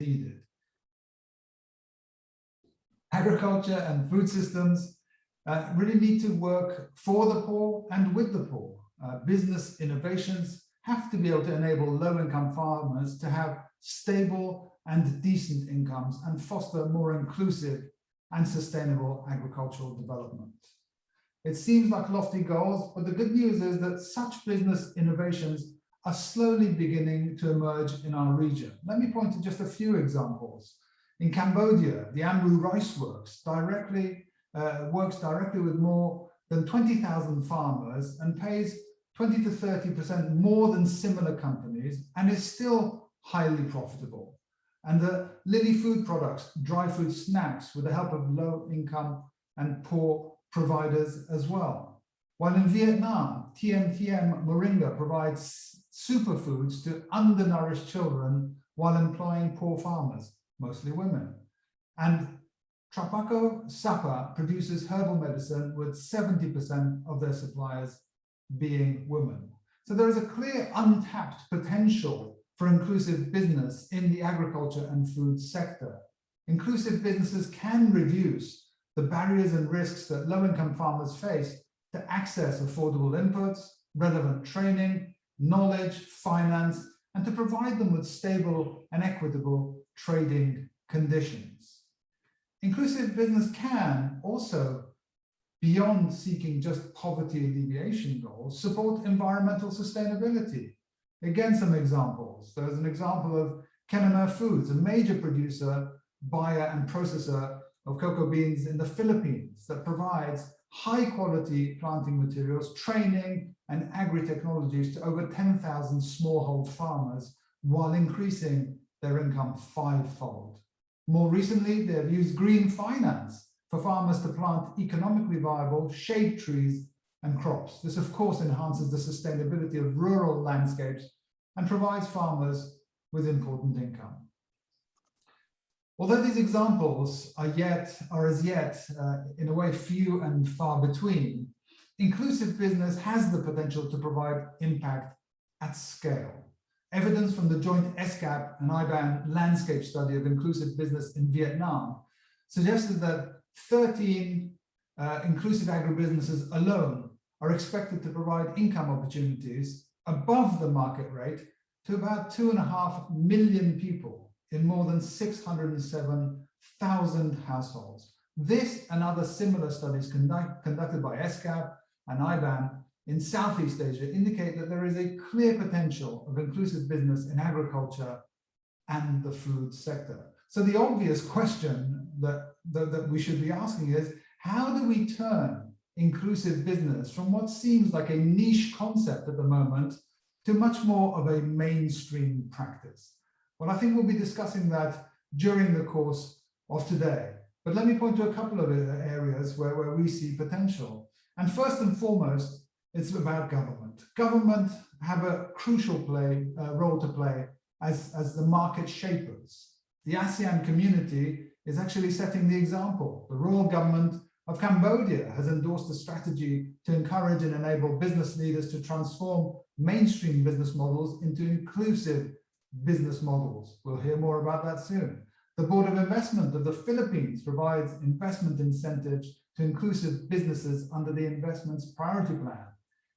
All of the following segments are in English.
needed. Agriculture and food systems really need to work for the poor and with the poor. Business innovations have to be able to enable low-income farmers to have stable and decent incomes and foster more inclusive and sustainable agricultural development. It seems like lofty goals, but the good news is that such business innovations are slowly beginning to emerge in our region. Let me point to just a few examples. In Cambodia, the Ambu Rice Works works directly with more than 20,000 farmers and pays 20 to 30% more than similar companies and is still highly profitable. And the Lily Food Products, dry food snacks with the help of low-income and poor providers as well. While in Vietnam, TM Moringa provides superfoods to undernourished children while employing poor farmers, mostly women. And Trapaco Sapa produces herbal medicine with 70% of their suppliers being women. So there is a clear untapped potential for inclusive business in the agriculture and food sector. Inclusive businesses can reduce the barriers and risks that low-income farmers face to access affordable inputs, relevant training, knowledge, finance, and to provide them with stable and equitable trading conditions. Inclusive business can also, beyond seeking just poverty alleviation goals, support environmental sustainability. Again, some examples. There's an example of Kenema Foods, a major producer, buyer, and processor of cocoa beans in the Philippines that provides high-quality planting materials, training, and agri-technologies to over 10,000 smallhold farmers while increasing their income fivefold. More recently, they have used green finance for farmers to plant economically viable shade trees and crops. This, of course, enhances the sustainability of rural landscapes and provides farmers with important income. Although these examples are as yet, in a way, few and far between, inclusive business has the potential to provide impact at scale. Evidence from the joint ESCAP and IBAN landscape study of inclusive business in Vietnam suggested that 13 inclusive agribusinesses alone are expected to provide income opportunities above the market rate to about 2.5 million people in more than 607,000 households. This and other similar studies conducted by ESCAP and IBAN in Southeast Asia indicate that there is a clear potential of inclusive business in agriculture and the food sector. So the obvious question that we should be asking is, how do we turn inclusive business from what seems like a niche concept at the moment to much more of a mainstream practice? Well, I think we'll be discussing that during the course of today. But let me point to a couple of areas where we see potential. And first and foremost, it's about government. Government have a crucial role to play as the market shapers. The ASEAN community is actually setting the example. The royal government of Cambodia has endorsed a strategy to encourage and enable business leaders to transform mainstream business models into inclusive business models. We'll hear more about that soon. The Board of Investment of the Philippines provides investment incentives to inclusive businesses under the Investments Priority Plan.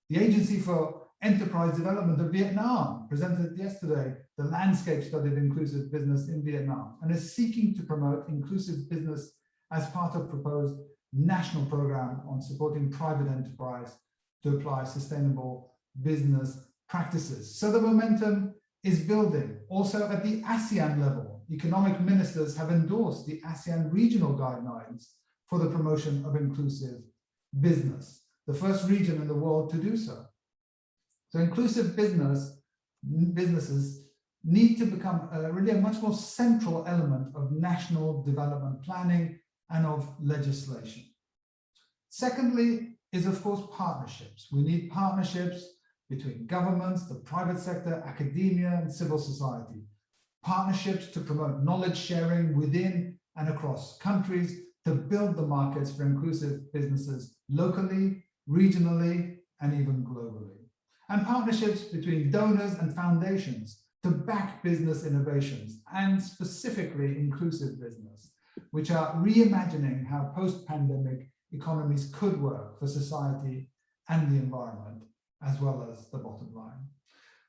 The Agency for Enterprise Development of Vietnam presented yesterday the landscape study of inclusive business in Vietnam and is seeking to promote inclusive business as part of proposed national program on supporting private enterprise to apply sustainable business practices. So the momentum is building. Also at the ASEAN level, economic ministers have endorsed the ASEAN regional guidelines for the promotion of inclusive business, the first region in the world to do so. So inclusive businesses need to become really a much more central element of national development planning and of legislation. Secondly is, of course, partnerships. We need partnerships between governments, the private sector, academia, and civil society. Partnerships to promote knowledge sharing within and across countries to build the markets for inclusive businesses locally, regionally, and even globally. And partnerships between donors and foundations to back business innovations and specifically inclusive business, which are reimagining how post-pandemic economies could work for society and the environment, as well as the bottom line.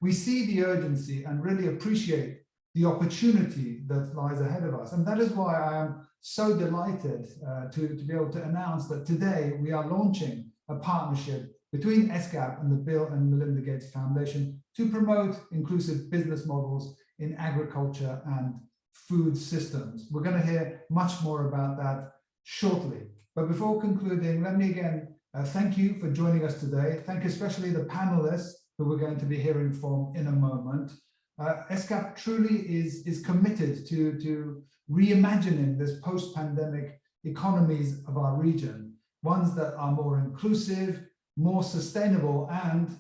We see the urgency and really appreciate the opportunity that lies ahead of us. And that is why I am so delighted to be able to announce that today we are launching a partnership between ESCAP and the Bill and Melinda Gates Foundation to promote inclusive business models in agriculture and food systems. We're going to hear much more about that shortly. But before concluding, let me again thank you for joining us today. Thank especially the panelists who we're going to be hearing from in a moment. ESCAP truly is committed to reimagining this post-pandemic economies of our region, ones that are more inclusive, more sustainable, and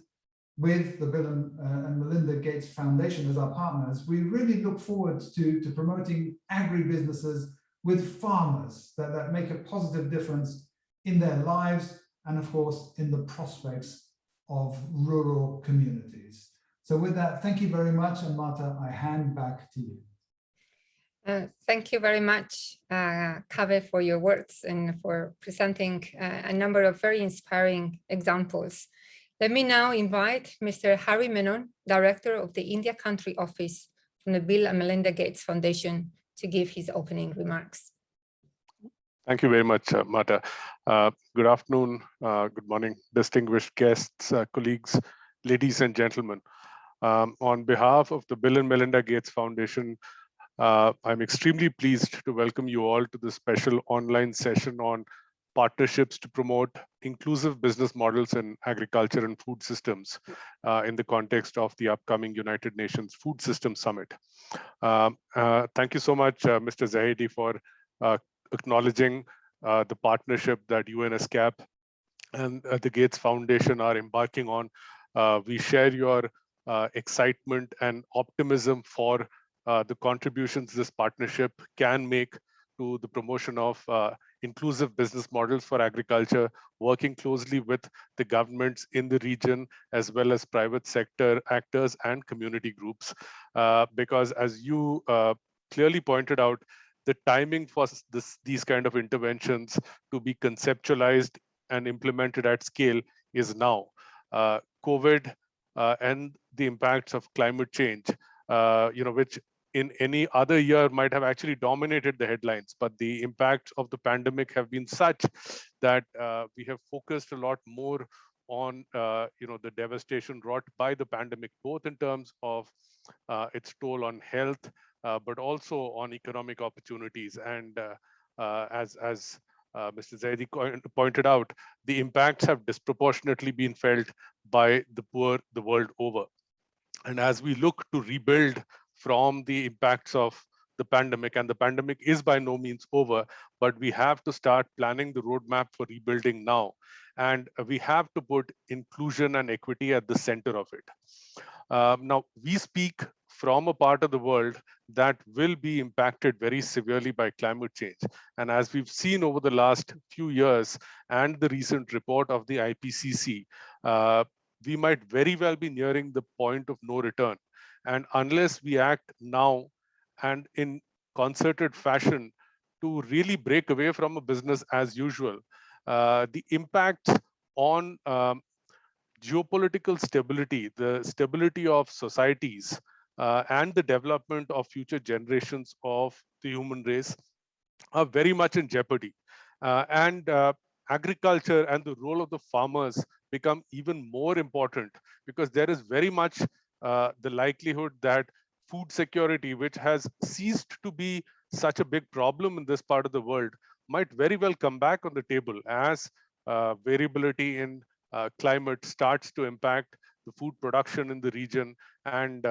with the Bill and Melinda Gates Foundation as our partners, we really look forward to promoting agribusinesses with farmers that make a positive difference in their lives and, of course, in the prospects of rural communities. So with that, thank you very much. And Marta, I hand back to you. Thank you very much, Kaveh, for your words and for presenting a number of very inspiring examples. Let me now invite Mr. Harry Menon, Director of the India Country Office from the Bill and Melinda Gates Foundation, to give his opening remarks. Thank you very much, Marta. Good afternoon, good morning, distinguished guests, colleagues, ladies and gentlemen. On behalf of the Bill and Melinda Gates Foundation, I'm extremely pleased to welcome you all to this special online session on partnerships to promote inclusive business models in agriculture and food systems in the context of the upcoming United Nations Food Systems Summit. Thank you so much, Mr. Zahedi, for acknowledging the partnership that UNESCAP and the Gates Foundation are embarking on. We share your excitement and optimism for the contributions this partnership can make to the promotion of inclusive business models for agriculture, working closely with the governments in the region, as well as private sector actors and community groups. Because as you clearly pointed out, the timing for these kind of interventions to be conceptualized and implemented at scale is now. COVID and the impacts of climate change, which in any other year might have actually dominated the headlines, but the impacts of the pandemic have been such that we have focused a lot more on the devastation wrought by the pandemic, both in terms of its toll on health, but also on economic opportunities. And as Mr. Zaidi pointed out, the impacts have disproportionately been felt by the poor the world over. And as we look to rebuild from the impacts of the pandemic, and the pandemic is by no means over, but we have to start planning the roadmap for rebuilding now. And we have to put inclusion and equity at the center of it. Now, we speak from a part of the world that will be impacted very severely by climate change. And as we've seen over the last few years and the recent report of the IPCC, we might very well be nearing the point of no return. And unless we act now and in concerted fashion to really break away from a business as usual, the impact on geopolitical stability, the stability of societies, and the development of future generations of the human race are very much in jeopardy. And agriculture and the role of the farmers become even more important, because there is very much the likelihood that food security, which has ceased to be such a big problem in this part of the world, might very well come back on the table as variability in climate starts to impact the food production in the region and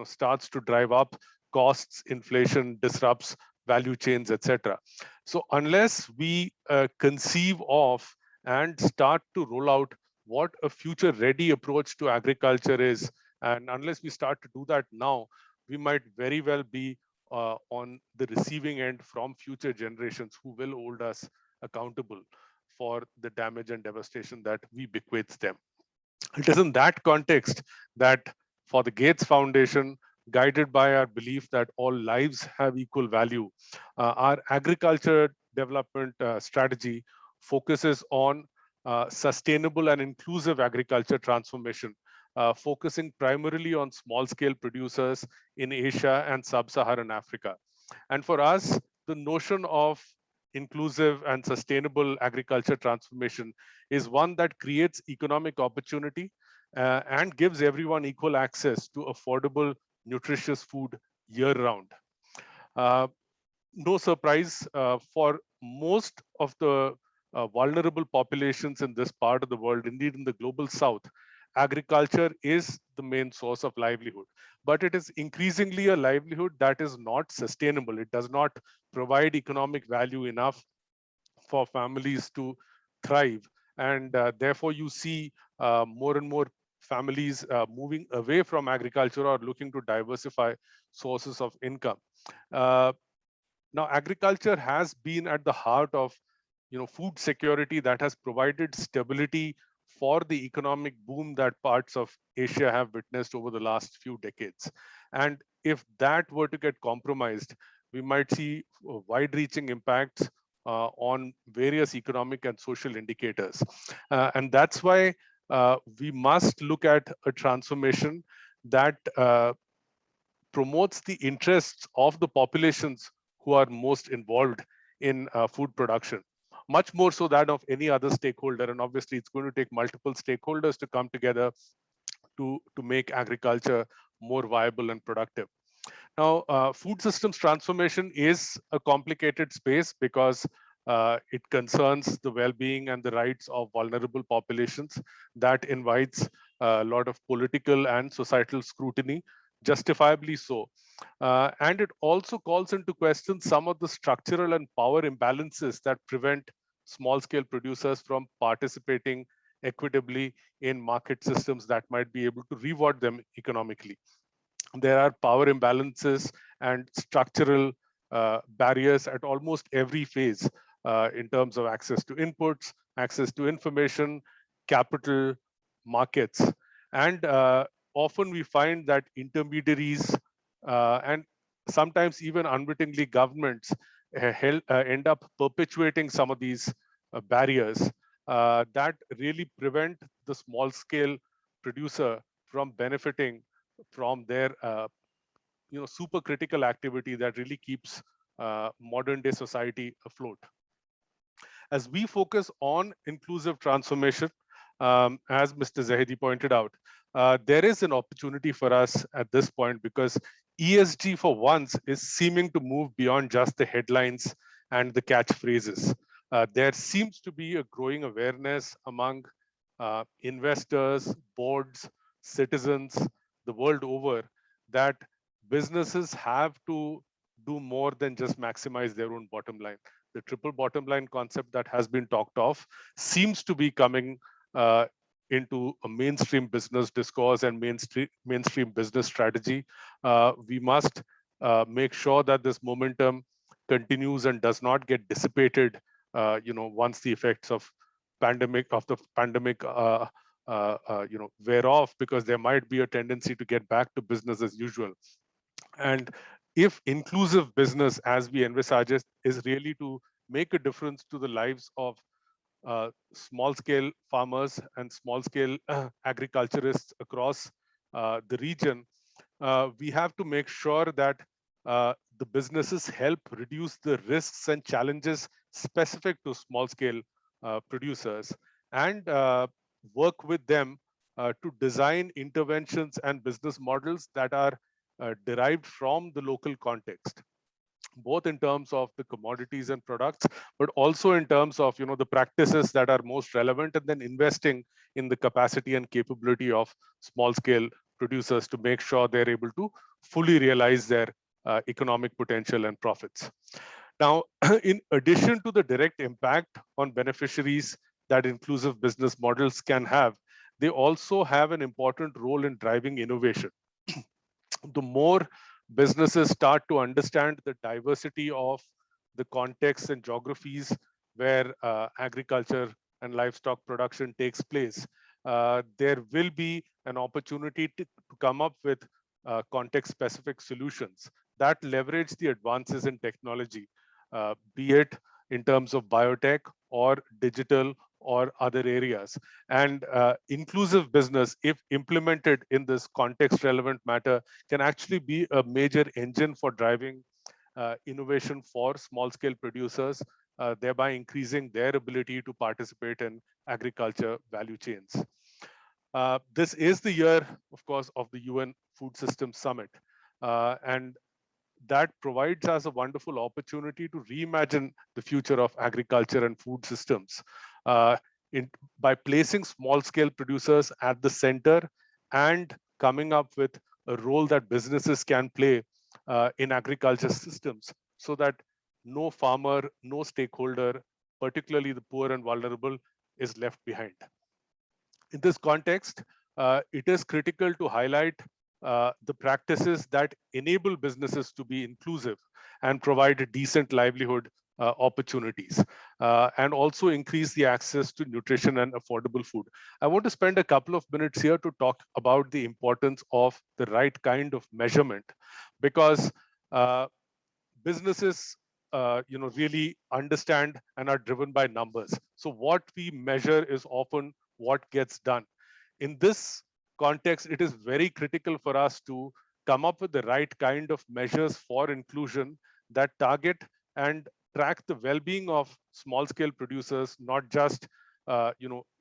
starts to drive up costs, inflation disrupts value chains, etc. So unless we conceive of and start to roll out what a future ready approach to agriculture is, and unless we start to do that now, we might very well be on the receiving end from future generations who will hold us accountable for the damage and devastation that we bequeath them. It is in that context that for the Gates Foundation, guided by our belief that all lives have equal value. Our agriculture development strategy focuses on sustainable and inclusive agriculture transformation, focusing primarily on small-scale producers in Asia and sub-Saharan Africa. And for us, the notion of inclusive and sustainable agriculture transformation is one that creates economic opportunity and gives everyone equal access to affordable, nutritious food year-round. Uh, no surprise, for most of the vulnerable populations in this part of the world, indeed in the global south, agriculture is the main source of livelihood. But it is increasingly a livelihood that is not sustainable. It does not provide economic value enough for families to thrive. And therefore, you see more and more families moving away from agriculture or looking to diversify sources of income. Now, agriculture has been at the heart of food security that has provided stability for the economic boom that parts of Asia have witnessed over the last few decades. And if that were to get compromised, we might see wide-reaching impacts on various economic and social indicators. And that's why we must look at a transformation that promotes the interests of the populations who are most involved in food production, much more so that of any other stakeholder. And obviously, it's going to take multiple stakeholders to come together to make agriculture more viable and productive. Now, food systems transformation is a complicated space because it concerns the well-being and the rights of vulnerable populations. That invites a lot of political and societal scrutiny, justifiably so. And it also calls into question some of the structural and power imbalances that prevent small-scale producers from participating equitably in market systems that might be able to reward them economically. There are power imbalances and structural barriers at almost every phase in terms of access to inputs, access to information, capital, markets. And often we find that intermediaries and sometimes even unwittingly governments end up perpetuating some of these barriers that really prevent the small scale producer from benefiting from their super critical activity that really keeps modern day society afloat. As we focus on inclusive transformation, as Mr. Zahedi pointed out, there is an opportunity for us at this point because ESG for once is seeming to move beyond just the headlines and the catchphrases. There seems to be a growing awareness among investors, boards, citizens the world over that businesses have to do more than just maximize their own bottom line. The triple bottom line concept that has been talked of seems to be coming into a mainstream business discourse and mainstream business strategy. We must make sure that this momentum continues and does not get dissipated. Once the effects of the pandemic wear off, because there might be a tendency to get back to business as usual. And if inclusive business, as we envisage it, is really to make a difference to the lives of small-scale farmers and small-scale agriculturists across the region, we have to make sure that the businesses help reduce the risks and challenges specific to small-scale producers and work with them to design interventions and business models that are derived from the local context, both in terms of the commodities and products, but also in terms of the practices that are most relevant, and then investing in the capacity and capability of small scale producers to make sure they're able to fully realize their economic potential and profits. Now, in addition to the direct impact on beneficiaries that inclusive business models can have, they also have an important role in driving innovation. The more businesses start to understand the diversity of the contexts and geographies where agriculture and livestock production takes place, there will be an opportunity to come up with context-specific solutions that leverage the advances in technology, be it in terms of biotech or digital or other areas. And inclusive business, if implemented in this context-relevant matter, can actually be a major engine for driving innovation for small-scale producers, thereby increasing their ability to participate in agriculture value chains. This is the year, of course, of the UN Food Systems Summit. And that provides us a wonderful opportunity to reimagine the future of agriculture and food systems by placing small-scale producers at the center and coming up with a role that businesses can play in agriculture systems, so that no farmer, no stakeholder, particularly the poor and vulnerable, is left behind. In this context, it is critical to highlight the practices that enable businesses to be inclusive and provide a decent livelihood opportunities, and also increase the access to nutrition and affordable food. I want to spend a couple of minutes here to talk about the importance of the right kind of measurement, because businesses really understand and are driven by numbers. So what we measure is often what gets done. In this context, it is very critical for us to come up with the right kind of measures for inclusion that target and track the well-being of small-scale producers, not just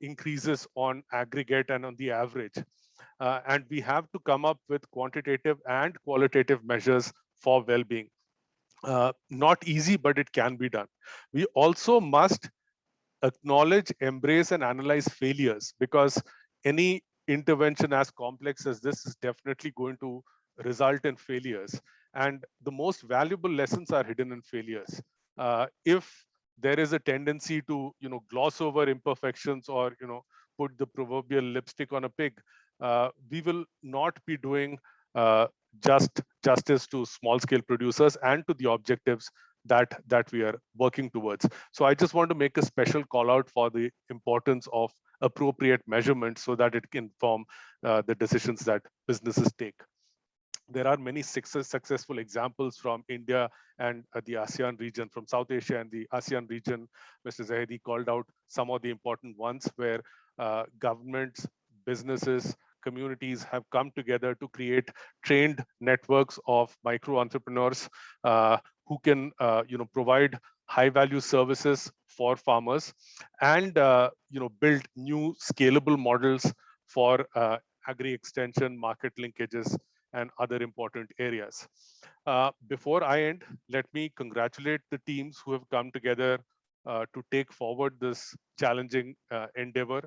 increases on aggregate and on the average. And we have to come up with quantitative and qualitative measures for well-being. Not easy, but it can be done. We also must acknowledge, embrace, and analyze failures, because any intervention as complex as this is definitely going to result in failures. And the most valuable lessons are hidden in failures. If there is a tendency to gloss over imperfections or put the proverbial lipstick on a pig, we will not be doing justice to small-scale producers and to the objectives that we are working towards. So I just want to make a special call out for the importance of appropriate measurements so that it can inform the decisions that businesses take. There are many successful examples from India and the ASEAN region, from South Asia and the ASEAN region. Mr. Zahedi called out some of the important ones where governments, businesses, communities have come together to create trained networks of micro entrepreneurs who can provide high value services for farmers and build new scalable models for agri extension, market linkages, and other important areas. Before I end, let me congratulate the teams who have come together to take forward this challenging endeavor.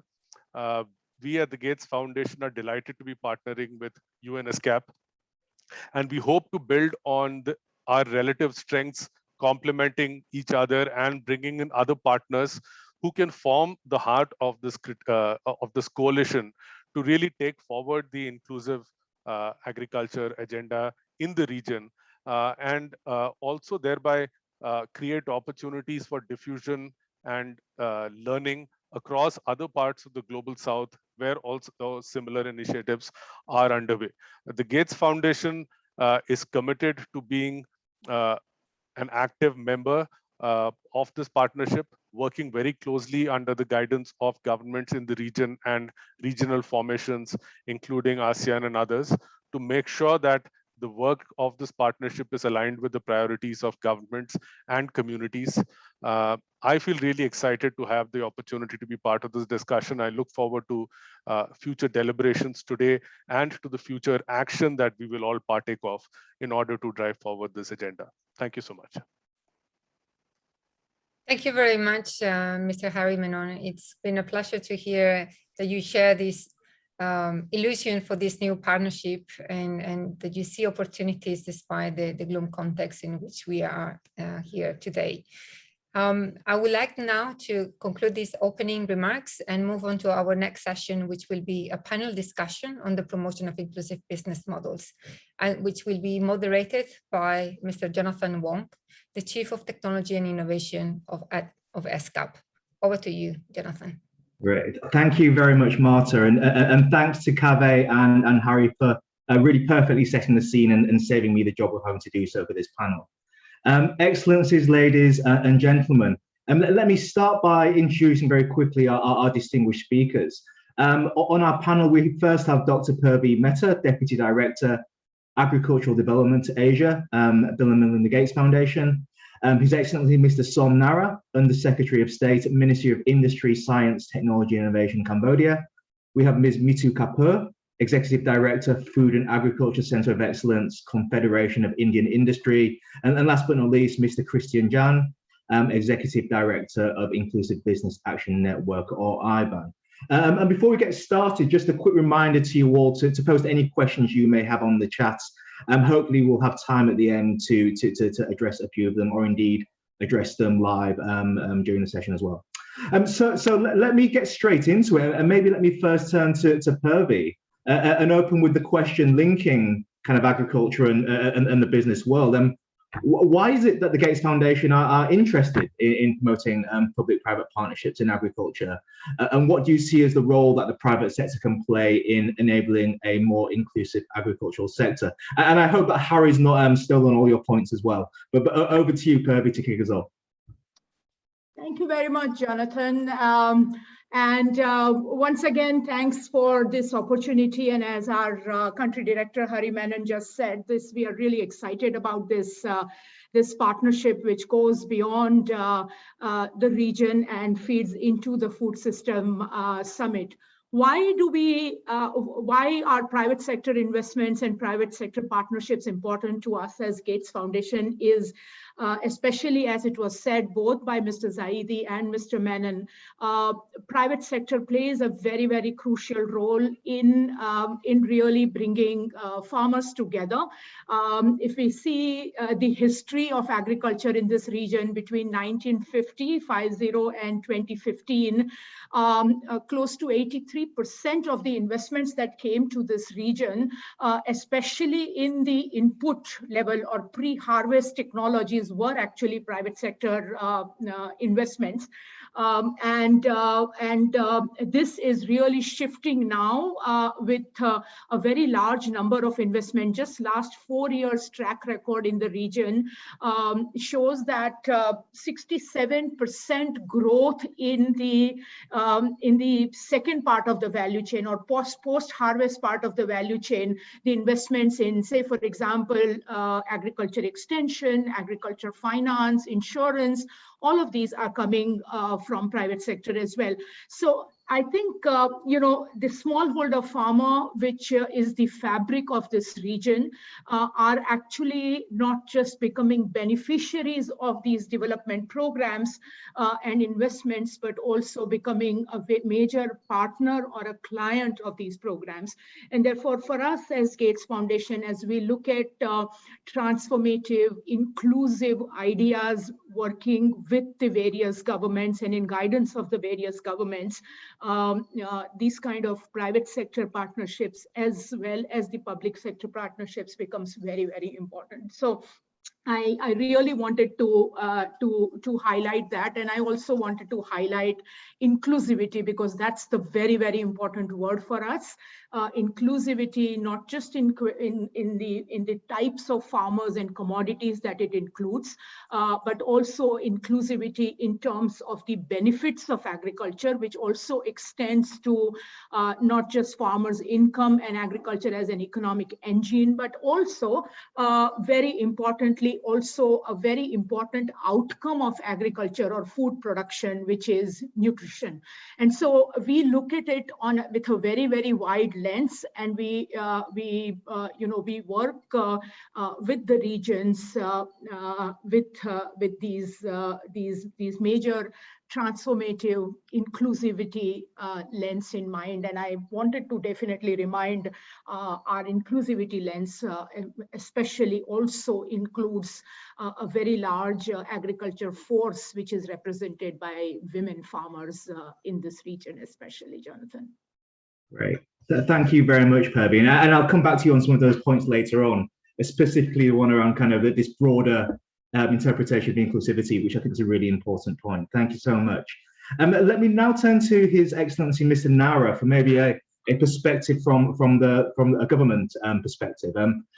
We at the Gates Foundation are delighted to be partnering with UN ESCAP, and we hope to build on our relative strengths, complementing each other and bringing in other partners who can form the heart of this coalition to really take forward the inclusive agriculture agenda in the region, and also thereby create opportunities for diffusion and learning across other parts of the global south, where also similar initiatives are underway. The Gates Foundation is committed to being an active member of this partnership, working very closely under the guidance of governments in the region and regional formations, including ASEAN and others, to make sure that the work of this partnership is aligned with the priorities of governments and communities. I feel really excited to have the opportunity to be part of this discussion. I look forward to future deliberations today and to the future action that we will all partake of in order to drive forward this agenda. Thank you so much. Thank you very much, Mr. Harry Menon. It's been a pleasure to hear that you share this illusion for this new partnership and that you see opportunities despite the gloom context in which we are here today. I would like now to conclude these opening remarks and move on to our next session, which will be a panel discussion on the promotion of inclusive business models, and which will be moderated by Mr. Jonathan Wong, the Chief of Technology and Innovation of ESCAP. Over to you, Jonathan. Great. Thank you very much, Marta. And thanks to Kaveh and Harry for really perfectly setting the scene and saving me the job of having to do so for this panel. Excellencies, ladies and gentlemen, let me start by introducing very quickly our distinguished speakers. On our panel, we first have Dr. Purvi Mehta, Deputy Director, Agricultural Development Asia, Bill and Melinda Gates Foundation. His Excellency Mr. Som Nara, Under Secretary of State, Ministry of Industry, Science, Technology and Innovation, Cambodia. We have Ms. Mitu Kapur, Executive Director, Food and Agriculture Center of Excellence, Confederation of Indian Industry. And last but not least, Mr. Christian Jan, Executive Director of Inclusive Business Action Network, or IBAN. And before we get started, just a quick reminder to you all to post any questions you may have on the chat. Hopefully we'll have time at the end to address a few of them, or indeed address them live during the session as well. So let me get straight into it, and maybe let me first turn to Purvi and open with the question linking kind of agriculture and the business world. Why is it that the Gates Foundation are interested in promoting public-private partnerships in agriculture? And what do you see as the role that the private sector can play in enabling a more inclusive agricultural sector? And I hope that Harry's not stolen all your points as well. But over to you, Purvi, to kick us off. Thank you very much, Jonathan. Once again, thanks for this opportunity. And as our country director, Hari Menon, just said, we are really excited about this partnership, which goes beyond the region and feeds into the Food System Summit. Why are private sector investments and private sector partnerships important to us as Gates Foundation is, especially as it was said both by Mr. Zaidi and Mr. Menon, private sector plays a very, very crucial role in really bringing farmers together. If we see the history of agriculture in this region between 1950 and 2015, close to 83% of the investments that came to this region, especially in the input level or pre-harvest technologies, were actually private sector investments. This is really shifting now with a very large number of investment. Just last 4 years track record in the region shows that 67% growth in the second part of the value chain, or post-harvest part of the value chain. The investments in, say, for example, agriculture extension, agriculture finance, insurance, all of these are coming from private sector as well. So I think, the smallholder farmer, which is the fabric of this region, are actually not just becoming beneficiaries of these development programs and investments, but also becoming a major partner or a client of these programs. And therefore, for us as Gates Foundation, as we look at transformative, inclusive ideas working with the various governments and in guidance of the various governments, these kind of private sector partnerships as well as the public sector partnerships becomes very, very important. So I really wanted to highlight that, and I also wanted to highlight inclusivity, because that's the very, very important word for us. Inclusivity, not just in the types of farmers and commodities that it includes, but also inclusivity in terms of the benefits of agriculture, which also extends to not just farmers' income and agriculture as an economic engine, but also very importantly, also a very important outcome of agriculture or food production, which is nutrition. And so we look at it with a very, very wide lens, and we work with the regions with these major transformative inclusivity lens in mind. And I wanted to definitely remind our inclusivity lens especially also includes a very large agriculture force, which is represented by women farmers in this region, especially, Jonathan. Great. Thank you very much, Purvi. And I'll come back to you on some of those points later on, specifically the one around kind of this broader interpretation of inclusivity, which I think is a really important point. Thank you so much. Let me now turn to His Excellency Mr. Nara for maybe a a perspective from a government perspective.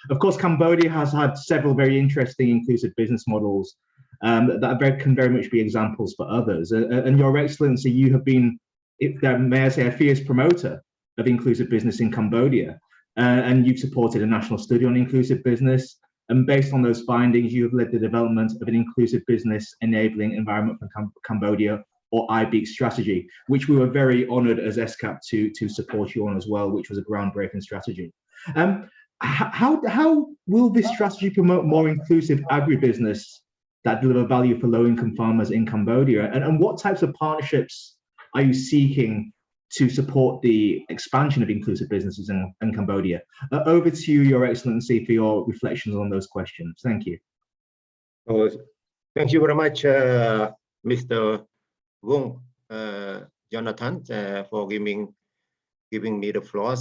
Of course, Cambodia has had several very interesting inclusive business models that can very much be examples for others. And Your Excellency, you have been, may I say, a fierce promoter of inclusive business in Cambodia, and you've supported a national study on inclusive business. And based on those findings, you have led the development of an inclusive business enabling environment for Cambodia, or IBEAC strategy, which we were very honored as ESCAP to support you on as well, which was a groundbreaking strategy. How will this strategy promote more inclusive agribusiness that deliver value for low-income farmers in Cambodia? And what types of partnerships are you seeking to support the expansion of inclusive businesses in Cambodia? Over to you, Your Excellency, for your reflections on those questions. Thank you. Thank you very much, Mr. Wong, Jonathan, for giving me the floor.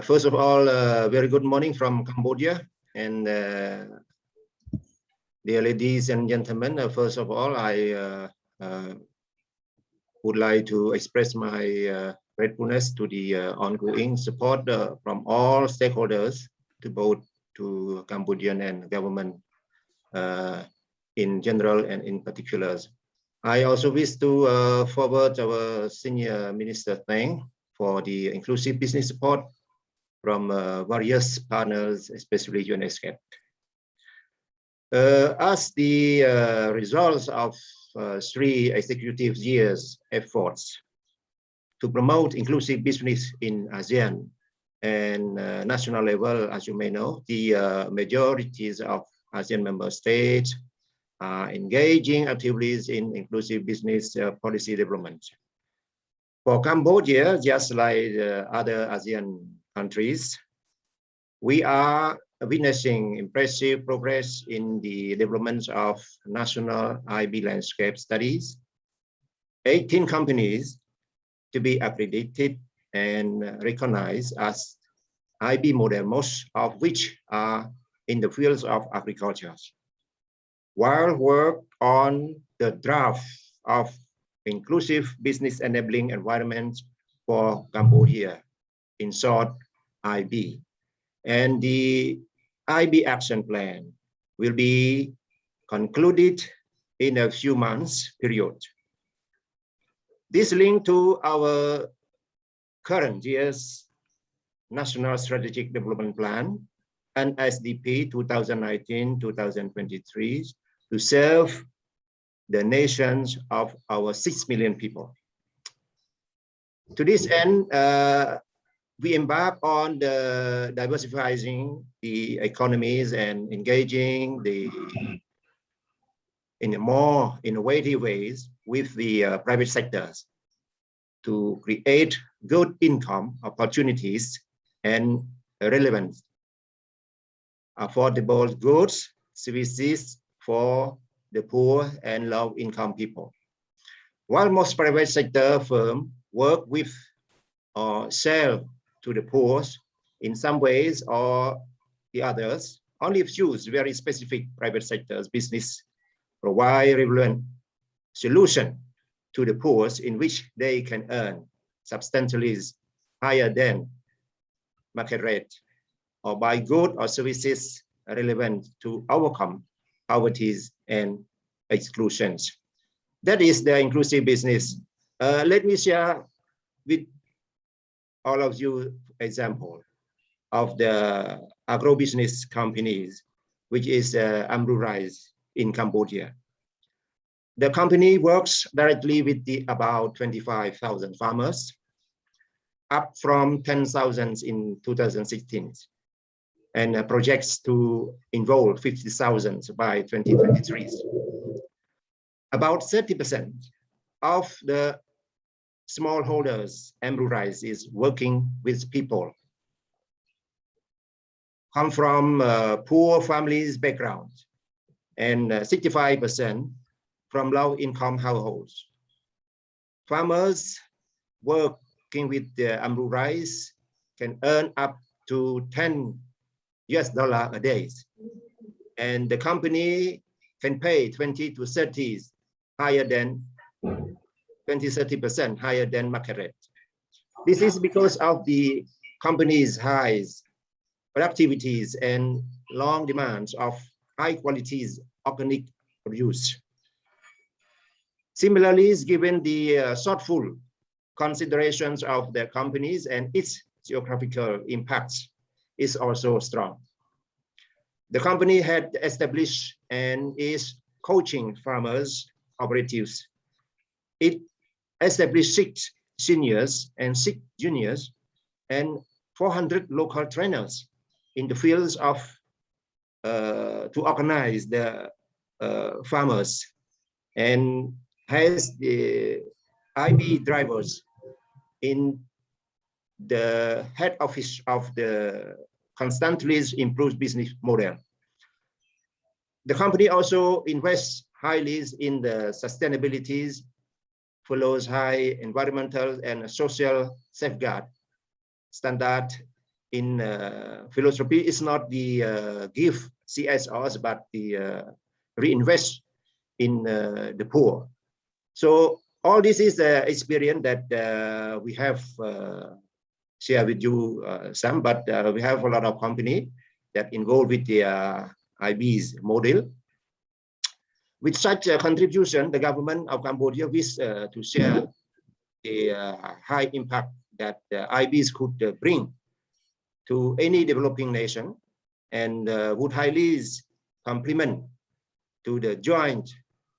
First of all, very good morning from Cambodia, and dear ladies and gentlemen. First of all, I would like to express my gratefulness to the ongoing support from all stakeholders, to both to Cambodian and government in general and in particular. I also wish to forward our senior minister thanks for the inclusive business support from various partners, especially UNESCAP. As the results of 3 executive years' efforts to promote inclusive business in ASEAN and national level, as you may know, the majorities of ASEAN member states are engaging activities in inclusive business policy development. For Cambodia, just like other ASEAN countries, we are witnessing impressive progress in the development of national IB landscape studies. 18 companies to be accredited and recognized as IB model, most of which are in the fields of agriculture. While work on the draft of inclusive business enabling environment for Cambodia, in short, IB, and the IB action plan will be concluded in a few months period. This link to our current year's National Strategic Development Plan and SDP 2019-2023 to serve the nations of our 6 million people. To this end, we embark on the diversifying the economies and engaging in a more innovative ways with the private sectors to create good income opportunities and relevant, affordable goods, services for the poor and low-income people. While most private sector firms work with or sell to the poor in some ways or the others, only a few very specific private sectors business provide relevant solution to the poor in which they can earn substantially higher than market rate or buy goods or services relevant to overcome poverty and exclusions. That is the inclusive business. Let me share with all of you example of the agro-business companies, which is Amru Rice in Cambodia. The company works directly with about 25,000 farmers, up from 10,000 in 2016, and projects to involve 50,000 by 2023. About 30% of the smallholders Amru Rice is working with people come from poor families background, and 65% from low-income households. Farmers working with the Amru Rice can earn up to $10 a day, and the company can pay 20 to 30% higher than market rate. This is because of the company's high productivities and long demands of high quality organic produce. Similarly, given the thoughtful considerations of the companies and its geographical impacts is also strong. The company had established and is coaching farmers cooperatives. It established 6 seniors and 6 juniors and 400 local trainers in the fields of to organize the farmers, and has the IB drivers in the head office of the constantly improved business model. The company also invests highly in the sustainabilities, follows high environmental and social safeguard standard. In philosophy, is not the give CSRs, but the reinvest in the poor. So all this is the experience that we have shared with you some, but we have a lot of company that involved with the IB's model. With such a contribution, the government of Cambodia wishes to share the high impact that the IBs could bring to any developing nation, and would highly complement to the joint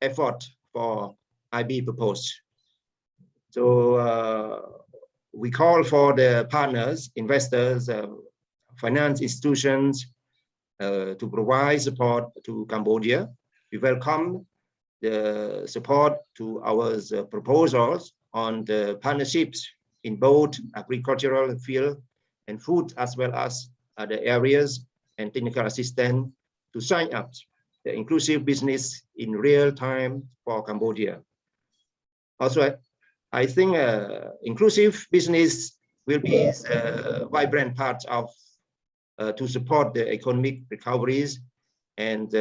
effort for IB purpose. So we call for the partners, investors, finance institutions to provide support to Cambodia. We welcome the support to our proposals on the partnerships in both agricultural field and food, as well as other areas, and technical assistance to sign up the inclusive business in real time for Cambodia. Also, I think inclusive business will be a vibrant part of to support the economic recoveries, and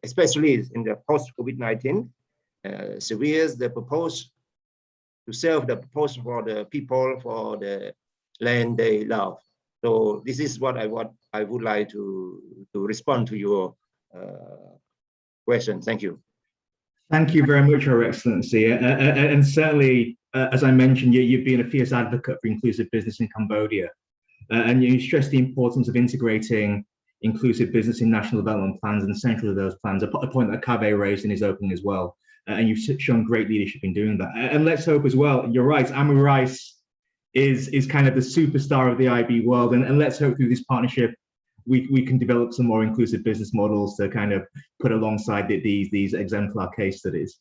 especially in the post-COVID-19 severe the purpose to serve the purpose for the people, for the land they love. So this is what I would like to respond to your question. Thank you. Thank you very much, Your Excellency. And certainly, as I mentioned, you've been a fierce advocate for inclusive business in Cambodia. And you stress the importance of integrating inclusive business in national development plans and central to those plans, a point that Kaveh raised in his opening as well. And you've shown great leadership in doing that. And let's hope as well, you're right, Amu Rice is kind of the superstar of the IB world. And let's hope through this partnership, we can develop some more inclusive business models to kind of put alongside these exemplar case studies.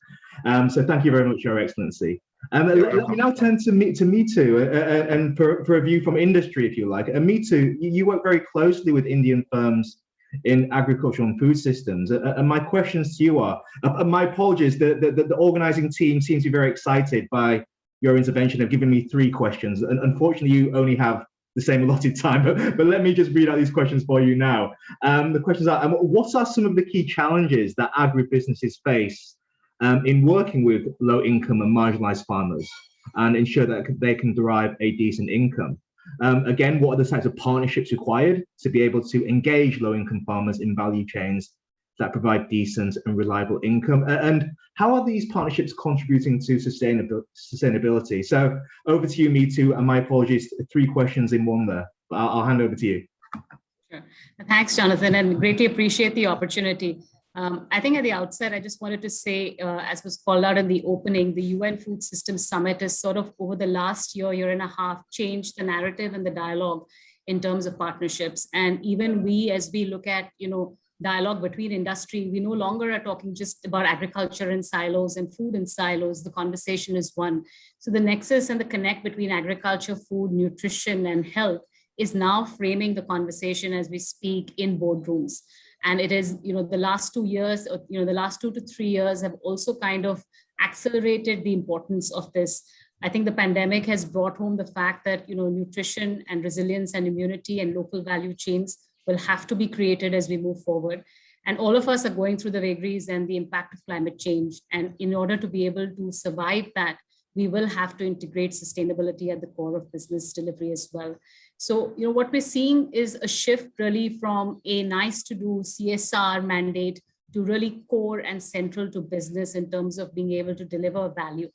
So thank you very much, Your Excellency. Let me now turn to Mitu and for a view from industry, if you like. Mitu, you work very closely with Indian firms in agricultural and food systems. And my questions to you are, my apologies, the organizing team seems to be very excited by your intervention. Have given me 3 questions. And unfortunately, you only have the same allotted time, but let me just read out these questions for you now. The questions are, what are some of the key challenges that agribusinesses face in working with low-income and marginalized farmers and ensure that they can derive a decent income? Again, what are the types of partnerships required to be able to engage low-income farmers in value chains that provide decent and reliable income? And how are these partnerships contributing to sustainability? So over to you, Mitu, and my apologies, 3 questions in one there, but I'll hand over to you. Sure. Thanks, Jonathan, and greatly appreciate the opportunity. I think at the outset, I just wanted to say, as was called out in the opening, the UN Food Systems Summit has sort of over the last year and a half, changed the narrative and the dialogue in terms of partnerships. And even we, as we look at, dialogue between industry, we no longer are talking just about agriculture in silos and food in silos. The conversation is one. So the nexus and the connect between agriculture, food, nutrition, and health is now framing the conversation as we speak in boardrooms. And it is, the last 2 years, or, the last 2 to 3 years have also kind of accelerated the importance of this. I think the pandemic has brought home the fact that, nutrition and resilience and immunity and local value chains will have to be created as we move forward. And all of us are going through the vagaries and the impact of climate change. And in order to be able to survive that, we will have to integrate sustainability at the core of business delivery as well. So, what we're seeing is a shift really from a nice to do CSR mandate to really core and central to business in terms of being able to deliver value,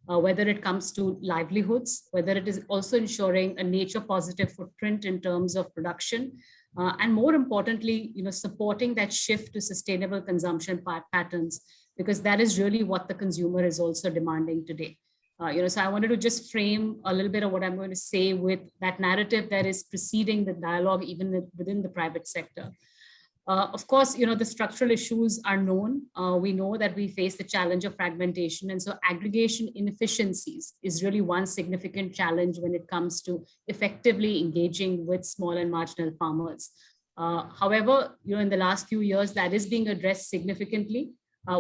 whether it comes to livelihoods, whether it is also ensuring a nature positive footprint in terms of production, and more importantly, supporting that shift to sustainable consumption patterns, because that is really what the consumer is also demanding today. So I wanted to just frame a little bit of what I'm going to say with that narrative that is preceding the dialogue, even within the private sector. Of course, the structural issues are known. We know that we face the challenge of fragmentation. And so aggregation inefficiencies is really one significant challenge when it comes to effectively engaging with small and marginal farmers. However, in the last few years, that is being addressed significantly.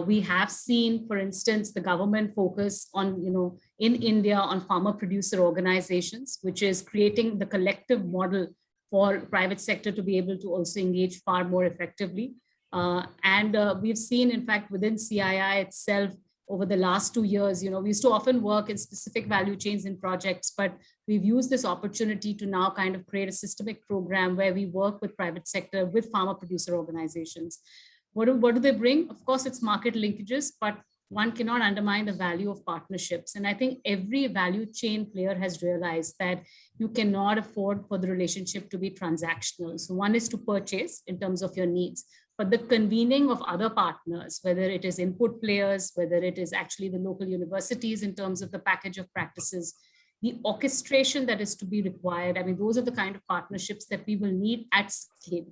We have seen, for instance, the government focus on, in India on farmer producer organizations, which is creating the collective model for private sector to be able to also engage far more effectively. And we've seen, in fact, within CII itself, over the last 2 years, we used to often work in specific value chains and projects, but we've used this opportunity to now kind of create a systemic program where we work with private sector, with farmer producer organizations. What do they bring? Of course, it's market linkages, but one cannot undermine the value of partnerships. And I think every value chain player has realized that you cannot afford for the relationship to be transactional. So one is to purchase in terms of your needs, but the convening of other partners, whether it is input players, whether it is actually the local universities in terms of the package of practices, the orchestration that is to be required. I mean, those are the kind of partnerships that we will need at scale.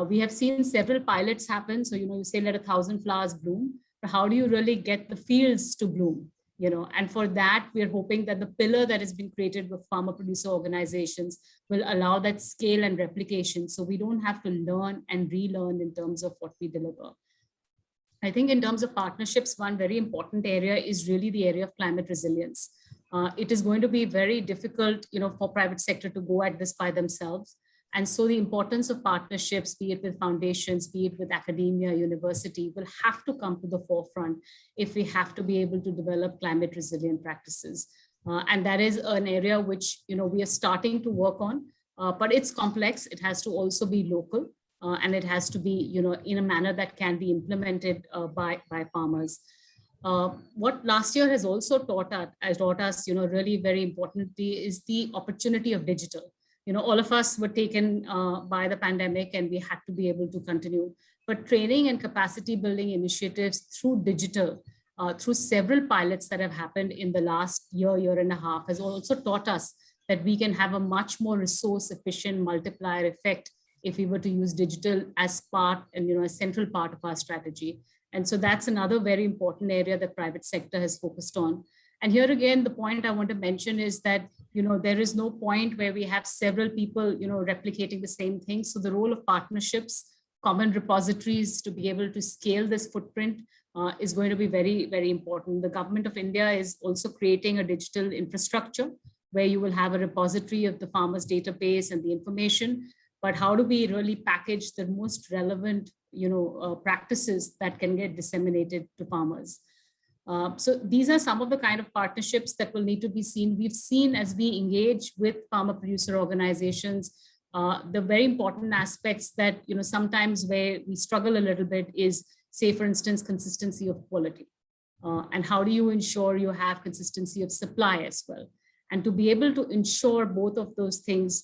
We have seen several pilots happen. So, you say let 1,000 flowers bloom, but how do you really get the fields to bloom? And for that, we're hoping that the pillar that has been created with farmer producer organizations will allow that scale and replication. So we don't have to learn and relearn in terms of what we deliver. I think in terms of partnerships, one very important area is really the area of climate resilience. It is going to be very difficult, for private sector to go at this by themselves. And so the importance of partnerships, be it with foundations, be it with academia, university, will have to come to the forefront if we have to be able to develop climate resilient practices. And that is an area which, we are starting to work on, but it's complex. It has to also be local, and it has to be, in a manner that can be implemented by farmers. What last year has also taught us, really very importantly, is the opportunity of digital. All of us were taken by the pandemic and we had to be able to continue. But training and capacity building initiatives through digital, through several pilots that have happened in the last year and a half, has also taught us that we can have a much more resource efficient multiplier effect if we were to use digital as part and, a central part of our strategy. And so that's another very important area that private sector has focused on. And here again, the point I want to mention is that, there is no point where we have several people, replicating the same thing. So the role of partnerships, common repositories to be able to scale this footprint is going to be very, very important. The government of India is also creating a digital infrastructure where you will have a repository of the farmers' database and the information. But how do we really package the most relevant, practices that can get disseminated to farmers? So these are some of the kind of partnerships that will need to be seen. We've seen as we engage with farmer producer organizations, the very important aspects that, sometimes where we struggle a little bit is, say, for instance, consistency of quality. And how do you ensure you have consistency of supply as well? And to be able to ensure both of those things,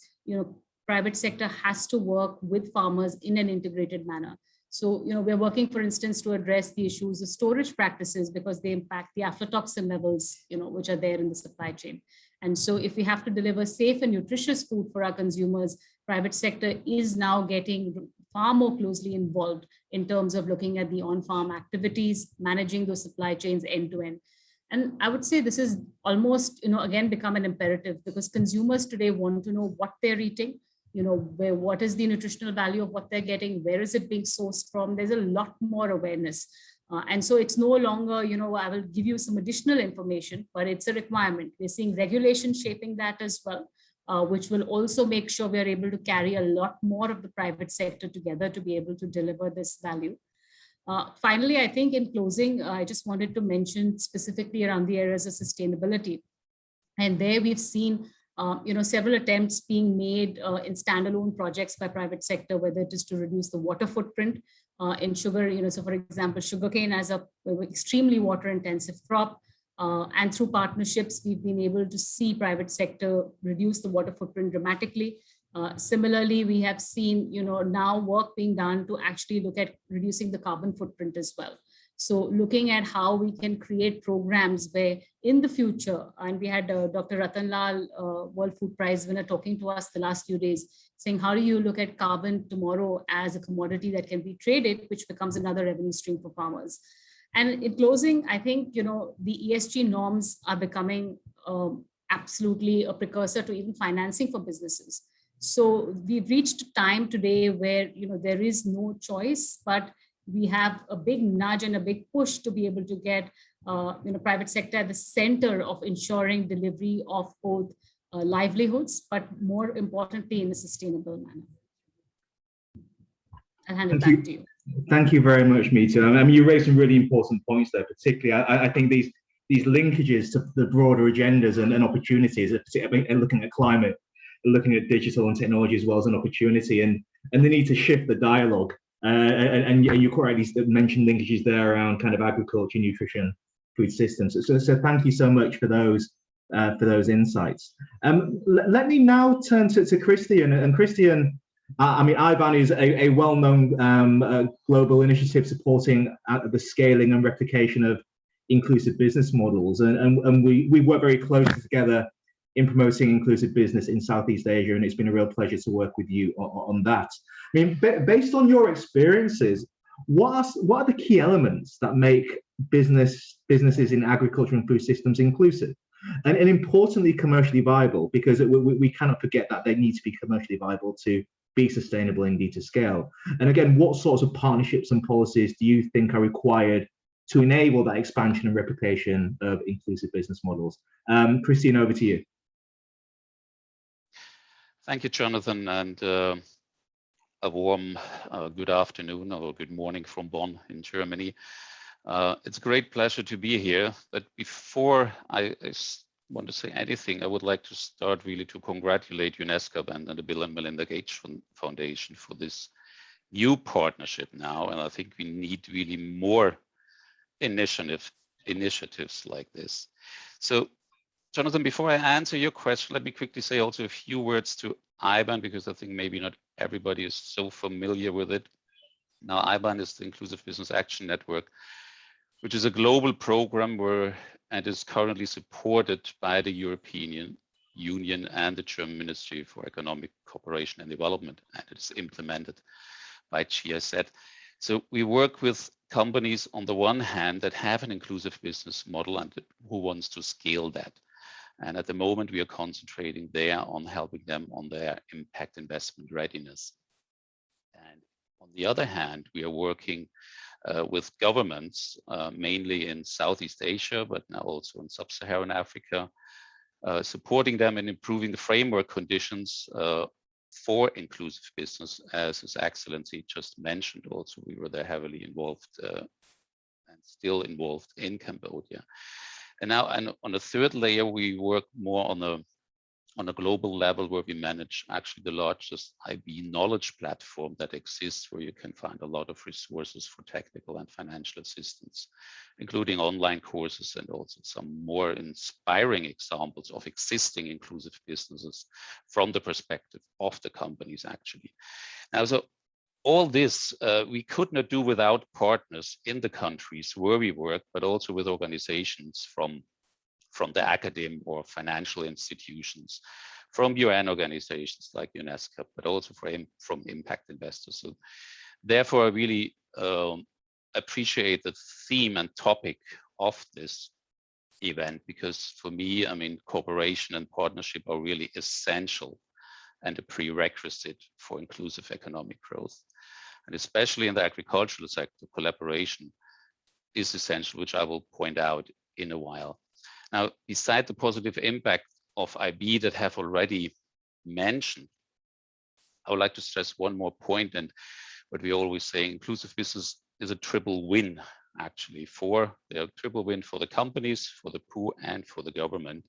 private sector has to work with farmers in an integrated manner. So, we're working, for instance, to address the issues of storage practices because they impact the aflatoxin levels, which are there in the supply chain. And so if we have to deliver safe and nutritious food for our consumers, private sector is now getting far more closely involved in terms of looking at the on-farm activities, managing those supply chains end to end. And I would say this is almost, again, become an imperative because consumers today want to know what they're eating, what is the nutritional value of what they're getting, where is it being sourced from. There's a lot more awareness. And so it's no longer, I will give you some additional information, but it's a requirement. We're seeing regulation shaping that as well, which will also make sure we're able to carry a lot more of the private sector together to be able to deliver this value. Finally, I think in closing, I just wanted to mention specifically around the areas of sustainability. And there we've seen several attempts being made in standalone projects by private sector, whether it is to reduce the water footprint in sugar, so for example, sugarcane as a extremely water intensive crop. And through partnerships, we've been able to see private sector reduce the water footprint dramatically. Similarly, we have seen, now work being done to actually look at reducing the carbon footprint as well. So looking at how we can create programs where in the future, and we had Dr. Ratan Lal, World Food Prize winner, talking to us the last few days, saying, how do you look at carbon tomorrow as a commodity that can be traded, which becomes another revenue stream for farmers. And in closing, I think, the ESG norms are becoming absolutely a precursor to even financing for businesses. So we've reached a time today where, there is no choice, but we have a big nudge and a big push to be able to get, private sector at the center of ensuring delivery of both livelihoods, but more importantly, in a sustainable manner. I'll hand it back to you. Thank you very much, Meeta. I mean, you raised some really important points there, particularly. I think these linkages to the broader agendas and opportunities, particularly looking at climate, looking at digital and technology as well as an opportunity, and the need to shift the dialogue. And you correctly mentioned linkages there around kind of agriculture, nutrition, food systems. So thank you so much for those insights. Let me now turn to Christian. And Christian, I mean, IBAN is a well-known global initiative supporting the scaling and replication of inclusive business models, and we work very closely together in promoting inclusive business in Southeast Asia, and it's been a real pleasure to work with you on that. I mean, based on your experiences, what are the key elements that make businesses in agriculture and food systems inclusive, and importantly, commercially viable? Because we cannot forget that they need to be commercially viable to be sustainable, indeed to scale. And again, what sorts of partnerships and policies do you think are required to enable that expansion and replication of inclusive business models? Christine, over to you. Thank you, Jonathan, and a warm good afternoon or good morning from Bonn in Germany. It's a great pleasure to be here, but before I want to say anything, I would like to start really to congratulate UNESCAP and the Bill and Melinda Gates Foundation for this new partnership now, and I think we need really more initiatives like this. So, Jonathan, before I answer your question, let me quickly say also a few words to IBAN, because I think maybe not everybody is so familiar with it. Now, IBAN is the Inclusive Business Action Network, which is a global program and is currently supported by the European Union and the German Ministry for Economic Cooperation and Development, and it is implemented by GIZ. So we work with companies on the one hand that have an inclusive business model and who wants to scale that. And at the moment, we are concentrating there on helping them on their impact investment readiness. And on the other hand, we are working with governments, mainly in Southeast Asia, but now also in Sub-Saharan Africa, supporting them in improving the framework conditions for inclusive business, as His Excellency just mentioned. Also, we were there heavily involved and still involved in Cambodia. And now, and on a third layer, we work more on a global level, where we manage actually the largest IB knowledge platform that exists, where you can find a lot of resources for technical and financial assistance, including online courses and also some more inspiring examples of existing inclusive businesses from the perspective of the companies actually. Now, so all this we could not do without partners in the countries where we work, but also with organizations from the academe or financial institutions, from UN organizations like UNESCAP, but also from impact investors. So therefore, I really appreciate the theme and topic of this event, because for me, I mean, cooperation and partnership are really essential and a prerequisite for inclusive economic growth. And especially in the agricultural sector, collaboration is essential, which I will point out in a while. Now, beside the positive impact of IB that I have already mentioned, I would like to stress one more point, and what we always say, inclusive business is a triple win, actually. They're a triple win for the companies, for the poor, and for the government.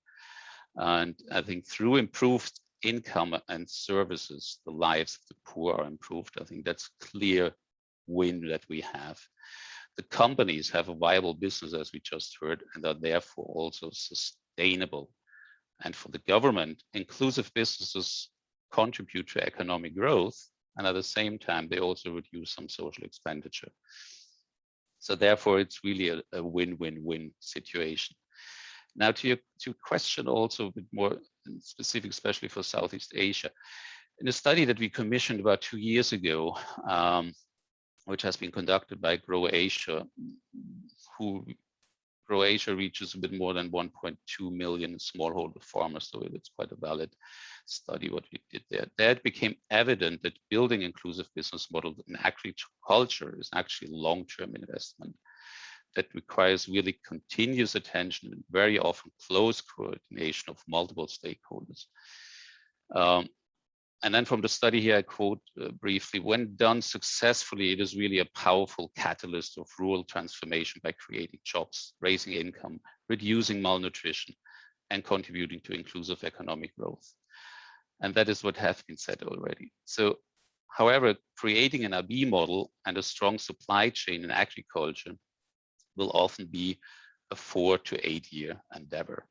And I think through improved income and services, the lives of the poor are improved. I think that's clear win that we have. The companies have a viable business, as we just heard, and are therefore also sustainable. And for the government, inclusive businesses contribute to economic growth, and at the same time, they also reduce some social expenditure. So therefore, it's really a win-win-win situation. Now, to your question, also a bit more specific, especially for Southeast Asia. In a study that we commissioned about 2 years ago, which has been conducted by Grow Asia, Grow Asia reaches a bit more than 1.2 million smallholder farmers, so it's quite a valid study what we did there. There it became evident that building inclusive business models in agriculture is actually a long-term investment that requires really continuous attention and very often close coordination of multiple stakeholders. And then from the study here, I quote briefly, when done successfully, it is really a powerful catalyst of rural transformation by creating jobs, raising income, reducing malnutrition, and contributing to inclusive economic growth. And that is what has been said already. So, however, creating an IB model and a strong supply chain in agriculture will often be a 4 to 8 year endeavor.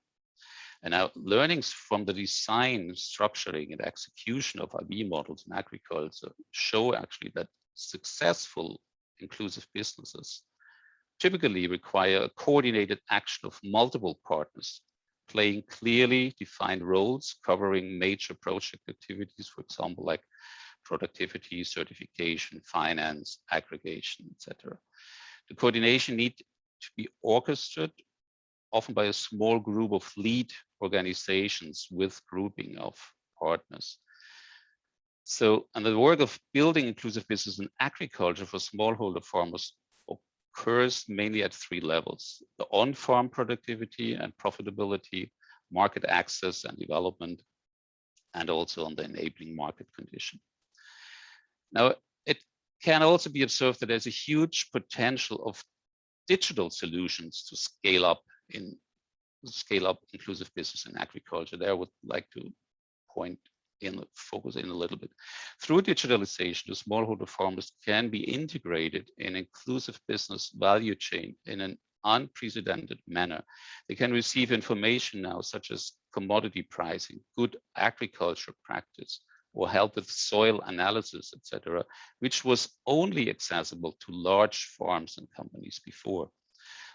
And now learnings from the design, structuring, and execution of IB models in agriculture show actually that successful inclusive businesses typically require a coordinated action of multiple partners, playing clearly defined roles, covering major project activities, for example, like productivity, certification, finance, aggregation, etc. The coordination needs to be orchestrated often by a small group of lead organizations with grouping of partners. So, and the work of building inclusive business in agriculture for smallholder farmers occurs mainly at 3 levels: the on-farm productivity and profitability, market access and development, and also on the enabling market condition. Now, it can also be observed that there's a huge potential of digital solutions to scale up inclusive business in agriculture. There I would like to focus in a little bit. Through digitalization, the smallholder farmers can be integrated in inclusive business value chain in an unprecedented manner. They can receive information now, such as commodity pricing, good agriculture practice, or help with soil analysis, etc., which was only accessible to large farms and companies before.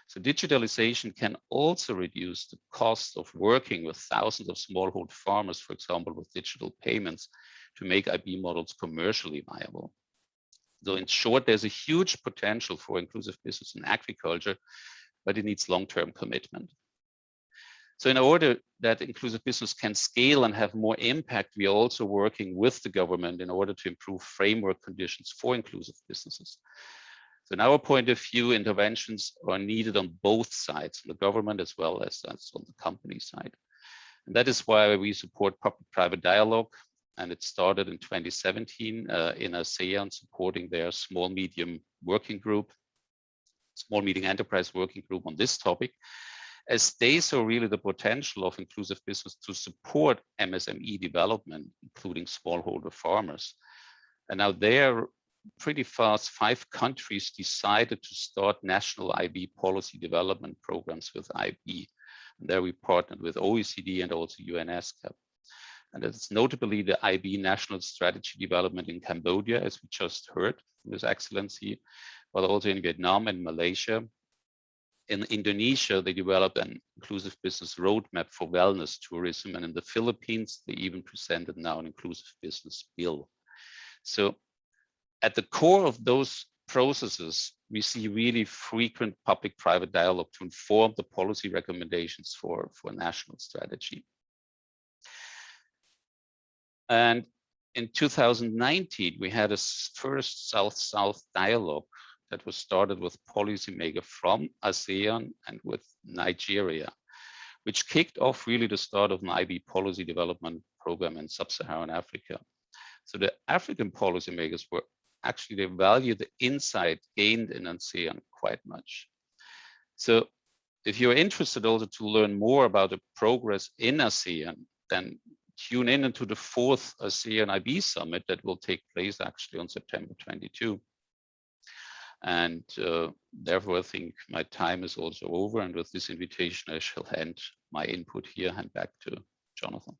So digitalization can also reduce the cost of working with thousands of smallholder farmers, for example, with digital payments, to make IB models commercially viable. So in short, there's a huge potential for inclusive business in agriculture, but it needs long-term commitment. So in order that inclusive business can scale and have more impact, we are also working with the government in order to improve framework conditions for inclusive businesses. So in our point of view, interventions are needed on both sides, the government as well as on the company side. And that is why we support public-private dialogue. And it started in 2017 in ASEAN, supporting their small medium enterprise working group on this topic, as they saw really the potential of inclusive business to support MSME development, including smallholder farmers. And now there, pretty fast, 5 countries decided to start national IB policy development programs with IB. And there we partnered with OECD and also ESCAP. And it's notably the IB national strategy development in Cambodia, as we just heard from His Excellency, but also in Vietnam and Malaysia. In Indonesia, they developed an inclusive business roadmap for wellness tourism. And in the Philippines, they even presented now an inclusive business bill. So at the core of those processes, we see really frequent public-private dialogue to inform the policy recommendations for national strategy. And in 2019, we had a first South-South dialogue that was started with policymakers from ASEAN and with Nigeria, which kicked off really the start of an IB policy development program in sub-Saharan Africa. So the African policymakers were actually they value the insight gained in ASEAN quite much. So if you're interested also to learn more about the progress in ASEAN, then tune in into the 4th ASEAN IB Summit that will take place actually on September 22. And therefore, I think my time is also over. And with this invitation, I shall hand my input here, hand back to Jonathan.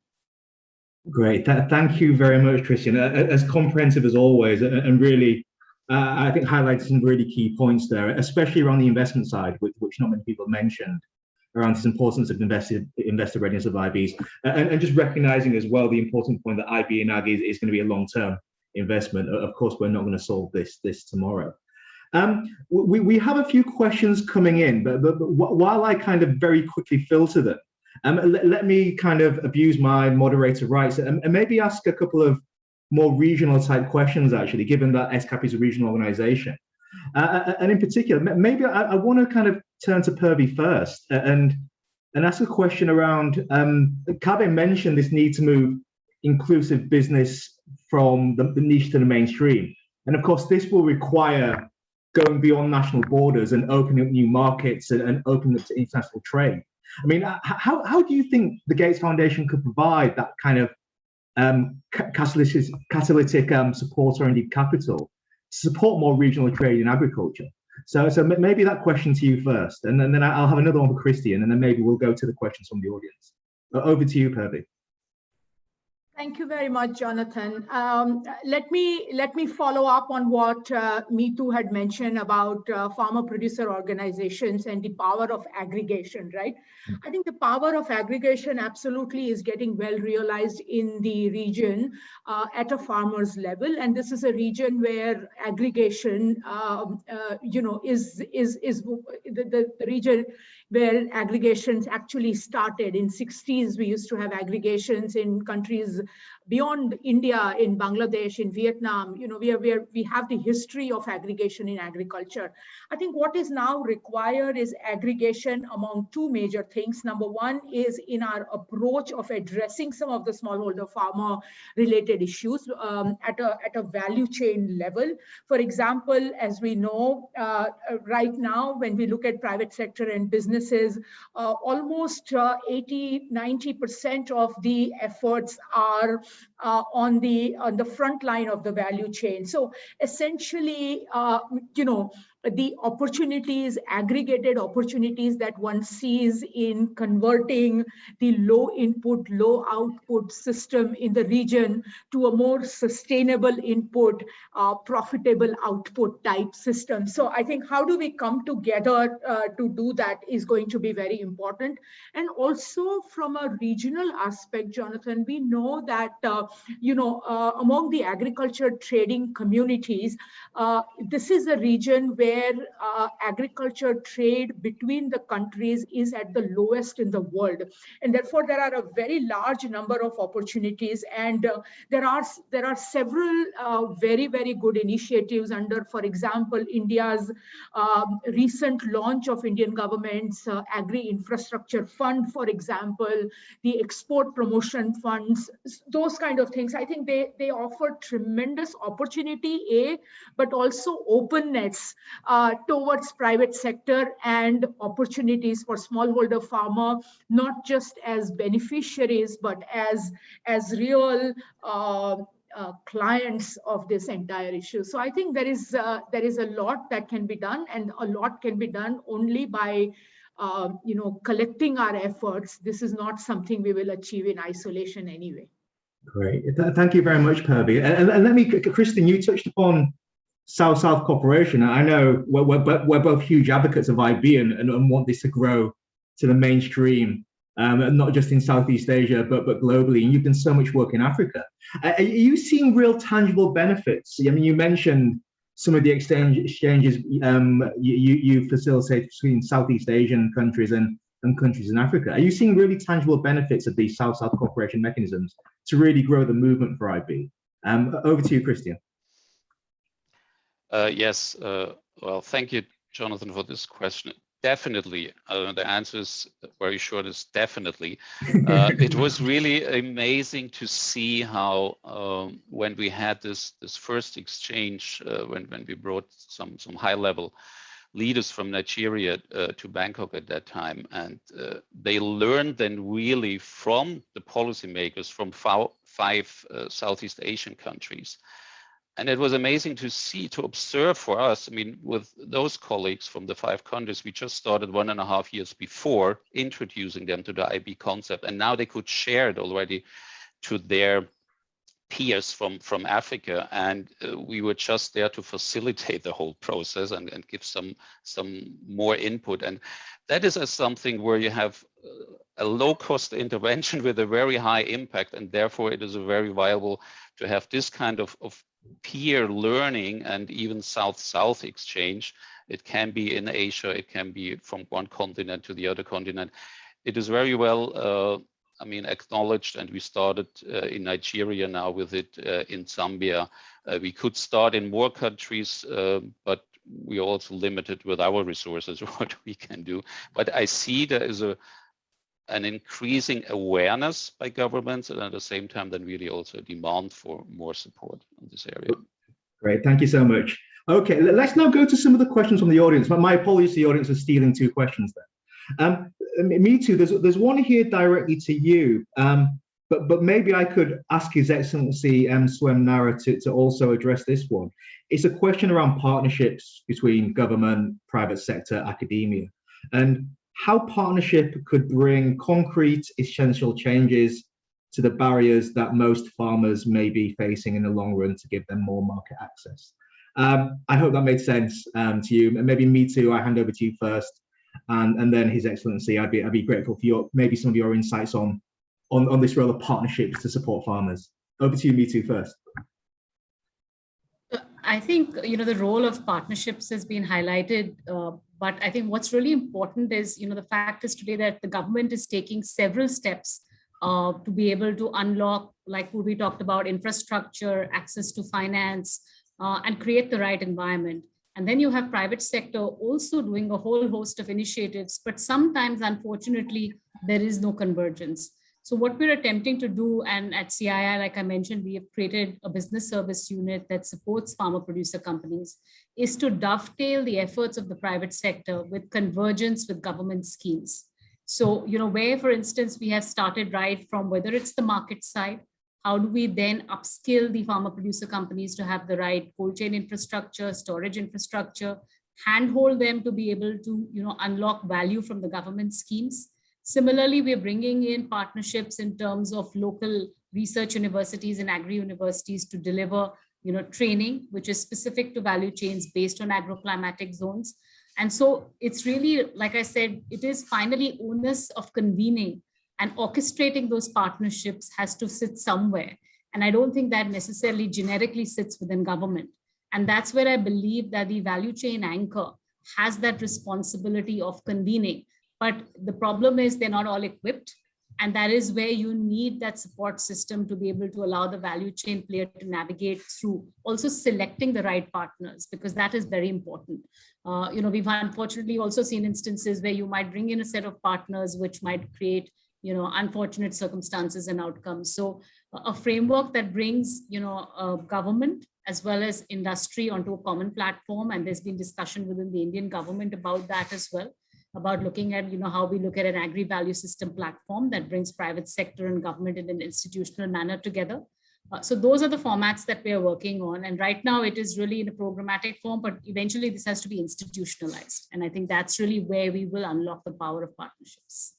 Great. Thank you very much, Christian. As comprehensive as always, and really, I think highlighted some really key points there, especially around the investment side, which not many people mentioned, around this importance of investor readiness of IBs, and just recognizing as well the important point that IB and AG is going to be a long-term investment. Of course, we're not going to solve this tomorrow. We have a few questions coming in, but while I kind of very quickly filter them, let me kind of abuse my moderator rights and maybe ask a couple of more regional type questions, actually, given that ESCAP is a regional organization. And in particular, maybe I want to kind of turn to Purvi first and ask a question around, Kaveh mentioned this need to move inclusive business from the niche to the mainstream. And of course, this will require going beyond national borders and opening up new markets and opening up to international trade. I mean, how do you think the Gates Foundation could provide that kind of catalytic support or indeed capital to support more regional trade in agriculture? So maybe that question to you first, and then I'll have another one for Christian, and then maybe we'll go to the questions from the audience. Over to you, Purvi. Thank you very much, Jonathan. Let me follow up on what Meetu had mentioned about farmer producer organizations and the power of aggregation, right? I think the power of aggregation absolutely is getting well realized in the region at a farmer's level, and this is a region where aggregation, is the region where aggregations actually started. In 60s, we used to have aggregations in countries beyond India, in Bangladesh, in Vietnam. We have the history of aggregation in agriculture. I think what is now required is aggregation among two major things. Number one is in our approach of addressing some of the smallholder farmer related issues at a value chain level. For example, as we know, right now, when we look at private sector and businesses, almost 80–90% of the efforts are on the front line of the value chain. So essentially, the opportunities, aggregated opportunities that one sees in converting the low input, low output system in the region to a more sustainable input, profitable output type system. So I think how do we come together to do that is going to be very important. And also from a regional aspect, Jonathan, we know that, among the agriculture trading communities, this is a region where agriculture trade between the countries is at the lowest in the world. And therefore, there are a very large number of opportunities. And there are several very, very good initiatives under, for example, India's recent launch of Indian government's Agri-Infrastructure Fund, for example, the export promotion funds, those kind of things. I think they offer tremendous opportunity, but also openness towards private sector and opportunities for smallholder farmer, not just as beneficiaries, but as real clients of this entire issue. So I think there is a lot that can be done, and a lot can be done only by collecting our efforts. This is not something we will achieve in isolation anyway. Great. Thank you very much, Purvi. And let me, Christian, you touched upon South-South cooperation. I know we're both huge advocates of IB and want this to grow to the mainstream, not just in Southeast Asia, but globally. And you've done so much work in Africa. Are you seeing real tangible benefits? I mean, you mentioned some of the exchanges you facilitate between Southeast Asian countries and countries in Africa. Are you seeing really tangible benefits of these South-South cooperation mechanisms to really grow the movement for IB? Over to you, Christian. Yes. Well, thank you, Jonathan, for this question. definitely. The answer is very short, is definitely. It was really amazing to see how when we had this first exchange, when we brought some high-level leaders from Nigeria to Bangkok at that time, and they learned then really from the policymakers from five Southeast Asian countries. And it was amazing to observe for us. I mean, with those colleagues from the 5 countries, we just started 1.5 years before introducing them to the IB concept, and now they could share it already to their peers from Africa, and we were just there to facilitate the whole process and give some more input. And that is something where you have a low-cost intervention with a very high impact, and therefore it is a very viable to have this kind of peer learning and even South-South exchange. It can be in Asia, it can be from one continent to the other continent. It is very well acknowledged, and we started in Nigeria now with it, in Zambia. We could start in more countries, but we are also limited with our resources, what we can do. But I see there is an increasing awareness by governments, and at the same time, then really also a demand for more support in this area. Great, thank you so much. Okay, let's now go to some of the questions from the audience. My apologies to the audience for stealing 2 questions there. Me too, there's one here directly to you, but maybe I could ask His Excellency Swem Nara to also address this one. It's a question around partnerships between government, private sector, academia, and how partnership could bring concrete essential changes to the barriers that most farmers may be facing in the long run to give them more market access. I hope that made sense to you. And maybe me too, I hand over to you first, and then His Excellency, I'd be grateful for maybe some of your insights on this role of partnerships to support farmers. Over to you, me too, first. I think the role of partnerships has been highlighted, but I think what's really important is the fact is today that the government is taking several steps to be able to unlock, like what we talked about, infrastructure, access to finance, and create the right environment. And then you have private sector also doing a whole host of initiatives, but sometimes, unfortunately, there is no convergence. So what we're attempting to do, and at CII, like I mentioned, we have created a business service unit that supports farmer producer companies, is to dovetail the efforts of the private sector with convergence with government schemes. So, where, for instance, we have started right from whether it's the market side, how do we then upskill the farmer producer companies to have the right cold chain infrastructure, storage infrastructure, handhold them to be able to, unlock value from the government schemes. Similarly, we're bringing in partnerships in terms of local research universities and agri-universities to deliver, training, which is specific to value chains based on agroclimatic zones. And so it's really, like I said, it is finally onus of convening and orchestrating those partnerships has to sit somewhere. And I don't think that necessarily generically sits within government. And that's where I believe that the value chain anchor has that responsibility of convening. But the problem is they're not all equipped. And that is where you need that support system to be able to allow the value chain player to navigate through, also selecting the right partners, because that is very important. We've unfortunately also seen instances where you might bring in a set of partners which might create unfortunate circumstances and outcomes. So a framework that brings, government as well as industry onto a common platform. And there's been discussion within the Indian government about that as well, about looking at, how we look at an agri-value system platform that brings private sector and government in an institutional manner together. So those are the formats that we are working on. And right now it is really in a programmatic form, but eventually this has to be institutionalized. And I think that's really where we will unlock the power of partnerships.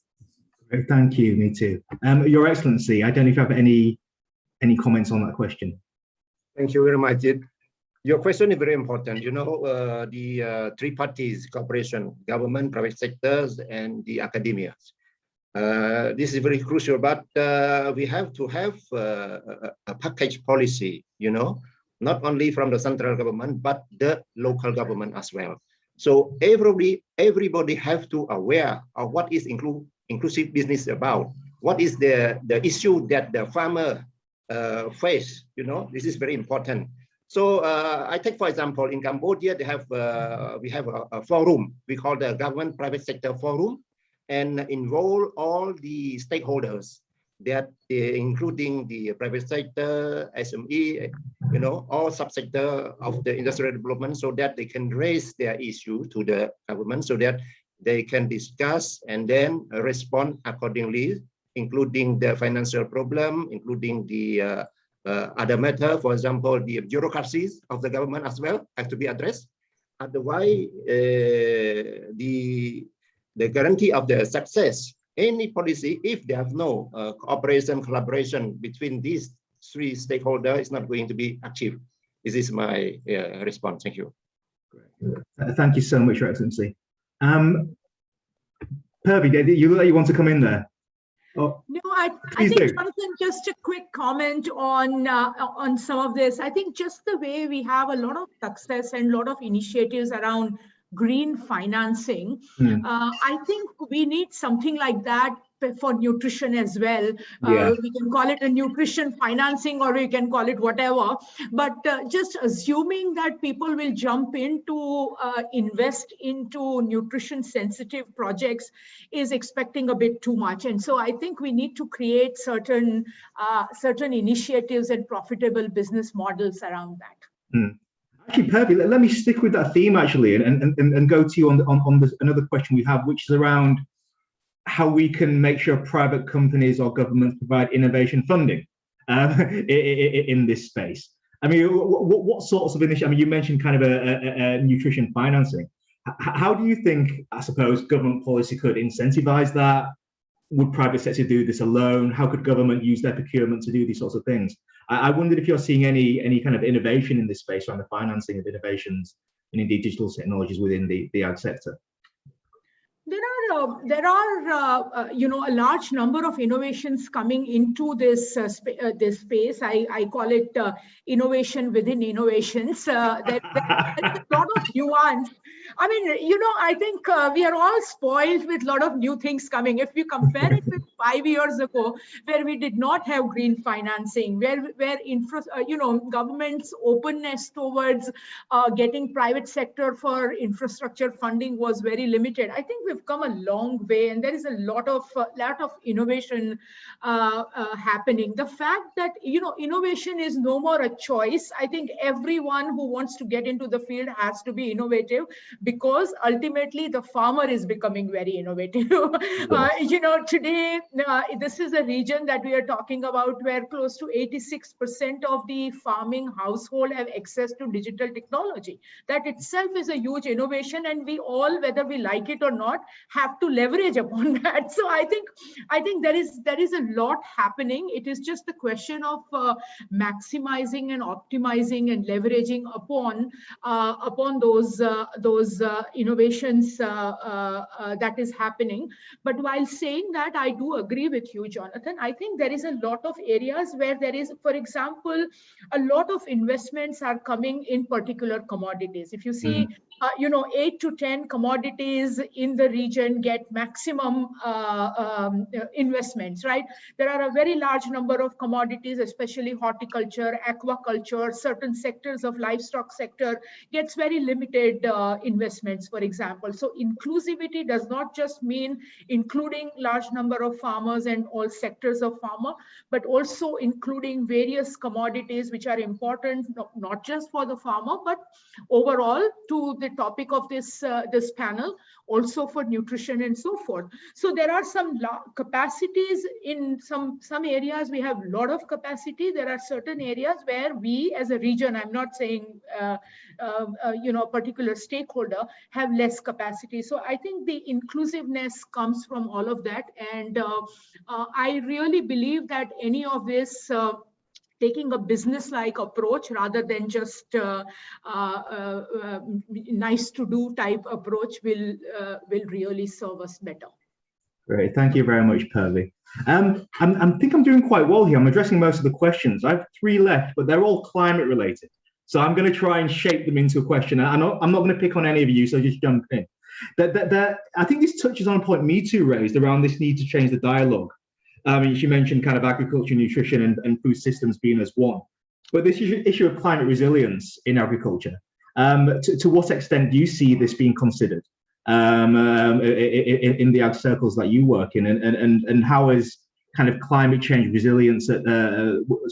Great, thank you, me too. Your Excellency, I don't know if you have any comments on that question. Thank you very much. Your question is very important. The 3 parties, cooperation, government, private sectors, and the academia. This is very crucial, but we have to have a package policy, not only from the central government, but the local government as well. So everybody have to aware of what is inclusive business about. What is the issue that the farmer face? This is very important. So I take, for example, in Cambodia, we have a forum we call the Government Private Sector Forum, and involve all the stakeholders, that including the private sector, SME, all subsector of the industrial development, so that they can raise their issue to the government, so that they can discuss and then respond accordingly, including the financial problem, including the other matter, for example, the bureaucracies of the government as well have to be addressed. Otherwise, the guarantee of the success, any policy, if they have no cooperation, collaboration between these three stakeholders, is not going to be achieved. This is my response. Thank you. Thank you so much, Your Excellency. Purvi, you want to come in there? Oh, no, I think, Jonathan, just a quick comment on some of this. I think just the way we have a lot of success and a lot of initiatives around green financing, I think we need something like that for nutrition as well. We can call it a nutrition financing, or we can call it whatever, but just assuming that people will jump into invest into nutrition sensitive projects is expecting a bit too much. And so I think we need to create certain initiatives and profitable business models around that. Actually, Purvi, let me stick with that theme actually, and go to you on this, another question we have, which is around how we can make sure private companies or governments provide innovation funding in this space. I mean, what sorts of initiatives? I mean, you mentioned kind of a nutrition financing. How do you think, I suppose, government policy could incentivize that? Would private sector do this alone? How could government use their procurement to do these sorts of things? I wondered if you're seeing any kind of innovation in this space around the financing of innovations and indeed digital technologies within the ag sector. There are a large number of innovations coming into this space. I call it innovation within innovations. There's a lot of nuance. I mean, I think we are all spoiled with a lot of new things coming. If we compare it with 5 years ago, where we did not have green financing, where government's openness towards getting private sector for infrastructure funding was very limited. I think we've come a long way, and there is a lot of innovation happening. The fact that innovation is no more a choice. I think everyone who wants to get into the field has to be innovative, because ultimately the farmer is becoming very innovative. Today this is a region that we are talking about where close to 86% of the farming household have access to digital technology. That itself is a huge innovation, and we all, whether we like it or not, have to leverage upon that. So I think there is a lot happening. It is just the question of maximizing and optimizing and leveraging upon those innovations that is happening. But while saying that, I do agree with you, Jonathan. I think there is a lot of areas where there is, for example, a lot of investments are coming in particular commodities. If you see 8 to 10 commodities in the region get maximum investments, right? There are a very large number of commodities, especially horticulture, aquaculture, certain sectors of livestock sector gets very limited investments, for example. So inclusivity does not just mean including large number of farmers and all sectors of farmer, but also including various commodities which are important, not just for the farmer, but overall to the topic of this panel, also for nutrition and so forth. So there are some capacities in some areas. We have a lot of capacity. There are certain areas where we as a region, I'm not saying a particular stakeholder, have less capacity. So I think the inclusiveness comes from all of that. And I really believe that any of this taking a business-like approach rather than just nice to do type approach will really serve us better. Great, thank you very much, Purvi. I think I'm doing quite well here. I'm addressing most of the questions. I have 3 left, but they're all climate related. So I'm going to try and shape them into a question. I'm not going to pick on any of you, so just jump in. I think this touches on a point Me Too raised around this need to change the dialogue. She mentioned kind of agriculture, nutrition, and food systems being as one. But this issue of climate resilience in agriculture, to what extent do you see this being considered in the ag circles that you work in, and how is kind of climate change resilience,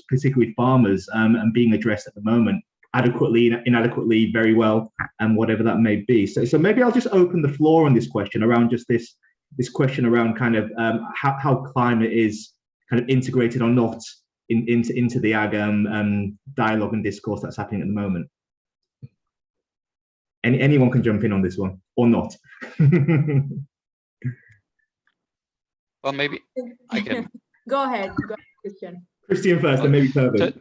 particularly farmers, and being addressed at the moment, adequately, inadequately, very well, and whatever that may be. So maybe I'll just open the floor on this question around just this question around kind of how climate is kind of integrated or not into the ag dialogue and discourse that's happening at the moment. Anyone can jump in on this one or not. Well, maybe I can. Go ahead, Christian. Christian first, and maybe Purvi.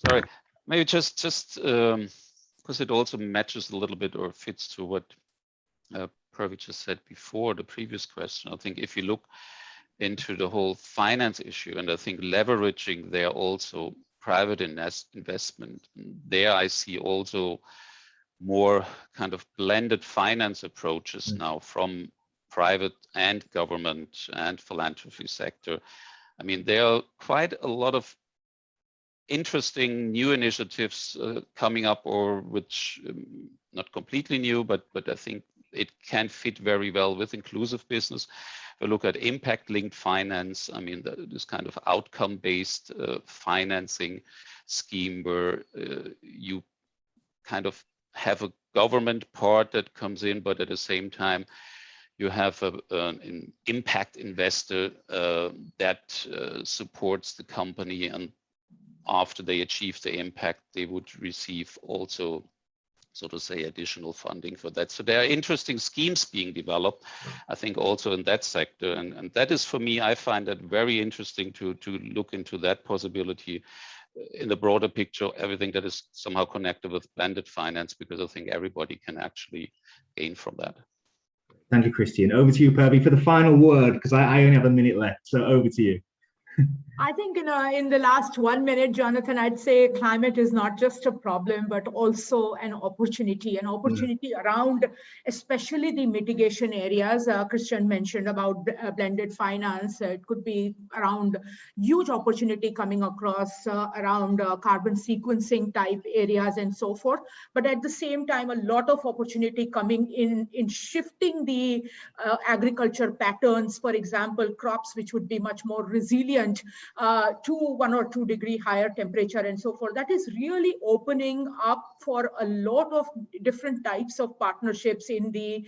Sorry, maybe just because it also matches a little bit or fits to what Purvi just said before the previous question. I think if you look into the whole finance issue, and I think leveraging there also private investment, there I see also more kind of blended finance approaches now from private and government and philanthropy sector. I mean, there are quite a lot of interesting new initiatives coming up, or which not completely new, but I think it can fit very well with inclusive business. If we look at impact-linked finance, I mean, this kind of outcome-based financing scheme where you kind of have a government part that comes in, but at the same time, you have an impact investor that supports the company, and after they achieve the impact, they would receive also, so to say, additional funding for that. So there are interesting schemes being developed, I think, also in that sector. And that is, for me, I find that very interesting to look into that possibility in the broader picture, everything that is somehow connected with blended finance, because I think everybody can actually gain from that. Thank you, Christian. Over to you, Purvi, for the final word, because I only have a minute left. So over to you. I think in the last 1 minute, Jonathan, I'd say climate is not just a problem, but also an opportunity around, especially the mitigation areas. Christian mentioned about blended finance. It could be around huge opportunity coming across around carbon sequencing type areas and so forth. But at the same time, a lot of opportunity coming in shifting the agriculture patterns, for example, crops which would be much more resilient to 1 or 2 degree higher temperature and so forth. That is really opening up for a lot of different types of partnerships in the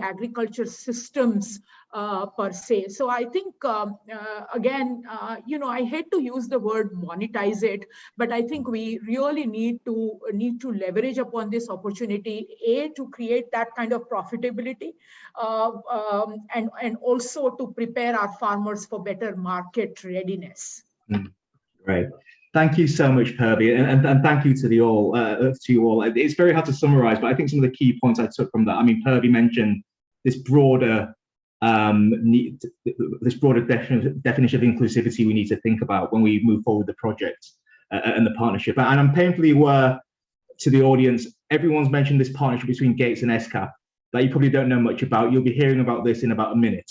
agriculture systems per se. So I think again, I hate to use the word monetize it, but I think we really need to leverage upon this opportunity, to create that kind of profitability, and also to prepare our farmers for better market readiness. Great. Thank you so much, Purvi, and thank you to you all. It's very hard to summarize, but I think some of the key points I took from that. I mean, Purvi mentioned this broader definition of inclusivity we need to think about when we move forward the project and the partnership. And I'm painfully aware to the audience, everyone's mentioned this partnership between Gates and ESCAP that you probably don't know much about. You'll be hearing about this in about a minute.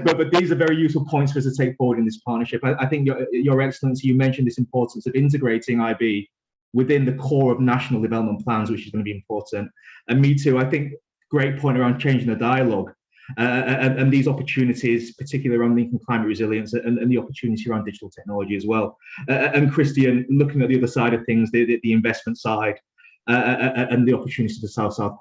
but these are very useful points for us to take forward in this partnership. I think Your Excellency, you mentioned this importance of integrating IB within the core of national development plans, which is going to be important. And me too, I think great point around changing the dialogue and these opportunities, particularly around linking climate resilience and the opportunity around digital technology as well. And Christian, looking at the other side of things, the investment side, and the opportunities for South-South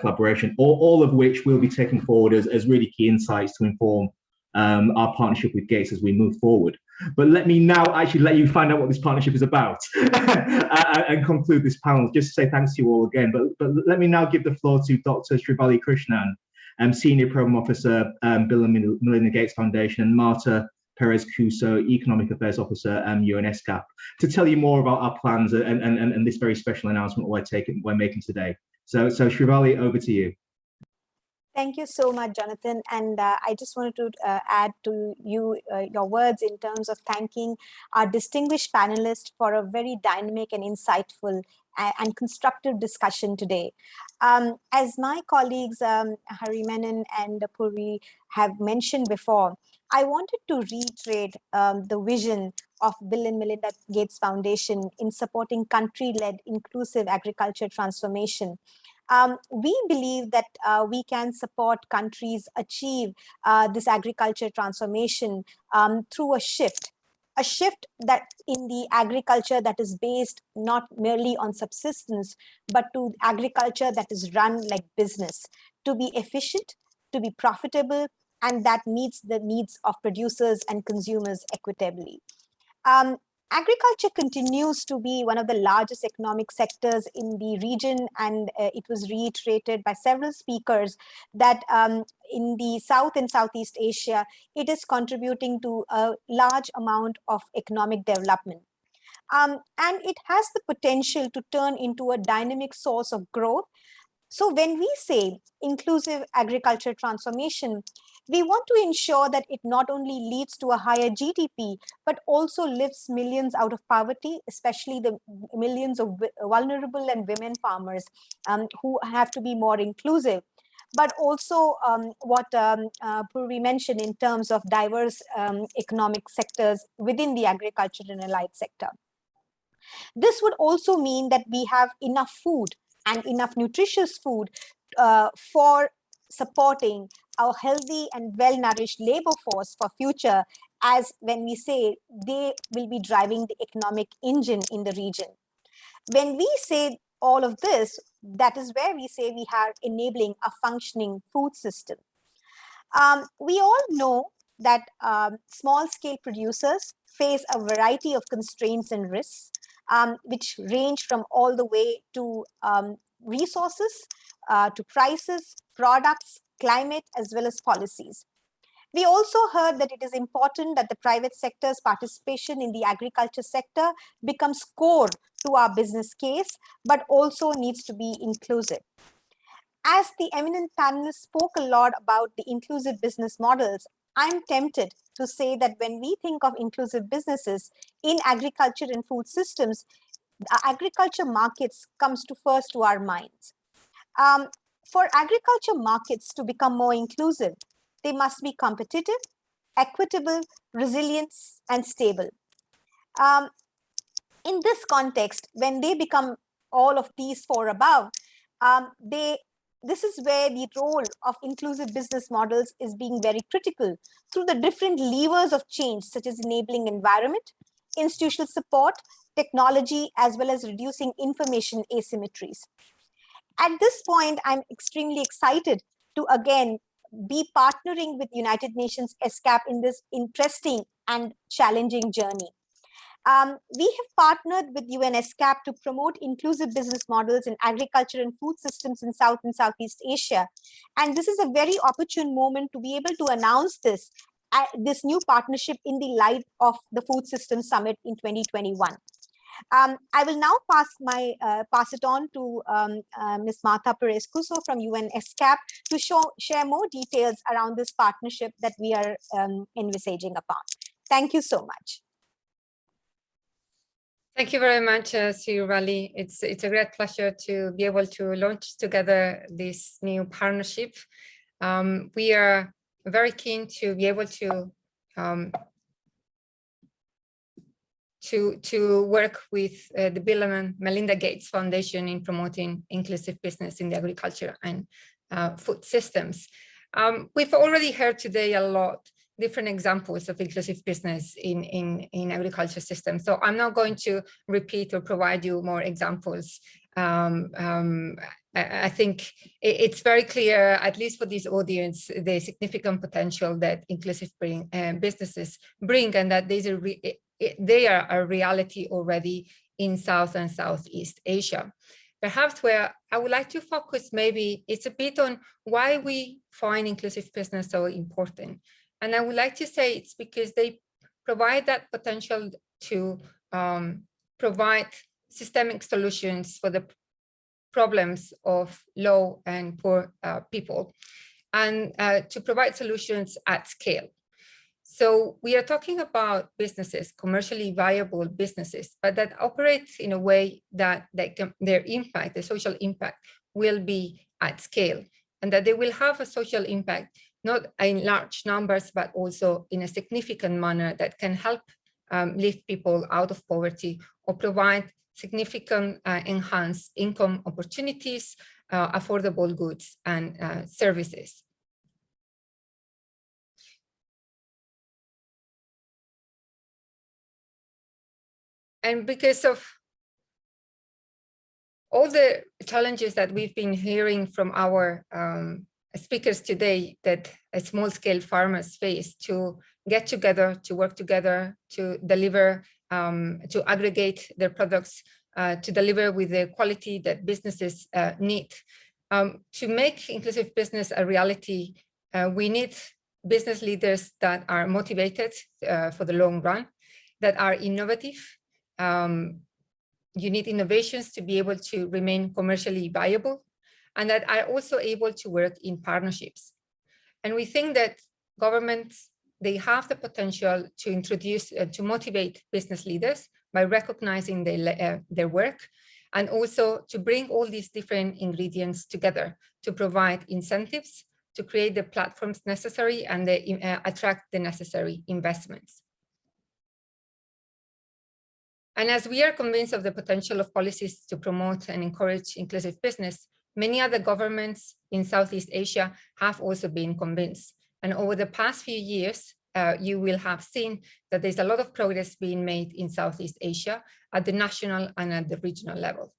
collaboration, all of which we'll be taking forward as really key insights to inform our partnership with Gates as we move forward. But let me now actually let you find out what this partnership is about and conclude this panel. Just to say thanks to you all again, but let me now give the floor to Dr. Srivali Krishnan, Senior Program Officer, Bill and Melinda Gates Foundation, and Marta Perez-Cuso, Economic Affairs Officer, UN ESCAP, to tell you more about our plans and this very special announcement we're making today. So Srivali, over to you. Thank you so much, Jonathan. And I just wanted to add to you your words in terms of thanking our distinguished panelists for a very dynamic and insightful and constructive discussion today. As my colleagues Harimenon and Purvi have mentioned before, I wanted to reiterate the vision of Bill and Melinda Gates Foundation in supporting country-led inclusive agriculture transformation. We believe that we can support countries achieve this agriculture transformation through a shift that in the agriculture that is based not merely on subsistence, but to agriculture that is run like business, to be efficient, to be profitable, and that meets the needs of producers and consumers equitably. Agriculture continues to be one of the largest economic sectors in the region, and it was reiterated by several speakers that in the South and Southeast Asia, it is contributing to a large amount of economic development. And it has the potential to turn into a dynamic source of growth. So when we say inclusive agriculture transformation, we want to ensure that it not only leads to a higher GDP, but also lifts millions out of poverty, especially the millions of vulnerable and women farmers who have to be more inclusive. But also what Purvi mentioned in terms of diverse economic sectors within the agriculture and allied sector. This would also mean that we have enough food and enough nutritious food for supporting our healthy and well-nourished labor force for future, as when we say they will be driving the economic engine in the region. When we say all of this, that is where we say we are enabling a functioning food system. We all know that small-scale producers face a variety of constraints and risks, which range from all the way to resources, to prices, products, climate, as well as policies. We also heard that it is important that the private sector's participation in the agriculture sector becomes core to our business case, but also needs to be inclusive. As the eminent panelists spoke a lot about the inclusive business models, I'm tempted to say that when we think of inclusive businesses in agriculture and food systems, agriculture markets comes first to our minds. For agriculture markets to become more inclusive, they must be competitive, equitable, resilient, and stable. In this context, when they become all of these four above, this is where the role of inclusive business models is being very critical through the different levers of change, such as enabling environment, institutional support, technology, as well as reducing information asymmetries. At this point, I'm extremely excited to again be partnering with United Nations ESCAP in this interesting and challenging journey. We have partnered with UN ESCAP to promote inclusive business models in agriculture and food systems in South and Southeast Asia. And this is a very opportune moment to be able to announce this new partnership in the light of the Food Systems Summit in 2021. I will now pass it on to Ms. Martha Perez-Cuso from UN ESCAP to share more details around this partnership that we are envisaging upon. Thank you so much. Thank you very much, Sirali. It's a great pleasure to be able to launch together this new partnership. We are very keen to be able to work with the Bill and Melinda Gates Foundation in promoting inclusive business in the agriculture and food systems. We've already heard today a lot different examples of inclusive business in agriculture systems. So I'm not going to repeat or provide you more examples. I think it's very clear, at least for this audience, the significant potential that inclusive businesses bring, and that they are a reality already in South and Southeast Asia. Perhaps where I would like to focus maybe it's a bit on why we find inclusive business so important. And I would like to say it's because they provide that potential to provide systemic solutions for the problems of low and poor people, and to provide solutions at scale. So we are talking about businesses, commercially viable businesses, but that operate in a way that their impact, the social impact, will be at scale, and that they will have a social impact, not in large numbers, but also in a significant manner that can help lift people out of poverty or provide significant enhanced income opportunities, affordable goods and services. And because of all the challenges that we've been hearing from our speakers today that small-scale farmers face to get together, to work together, to deliver, to aggregate their products, to deliver with the quality that businesses need. To make inclusive business a reality, we need business leaders that are motivated for the long run, that are innovative. You need innovations to be able to remain commercially viable, and that are also able to work in partnerships. And we think that governments, they have the potential to introduce, to motivate business leaders by recognizing their work, and also to bring all these different ingredients together to provide incentives, to create the platforms necessary and attract the necessary investments. And as we are convinced of the potential of policies to promote and encourage inclusive business, many other governments in Southeast Asia have also been convinced. And over the past few years, you will have seen that there's a lot of progress being made in Southeast Asia at the national and at the regional level.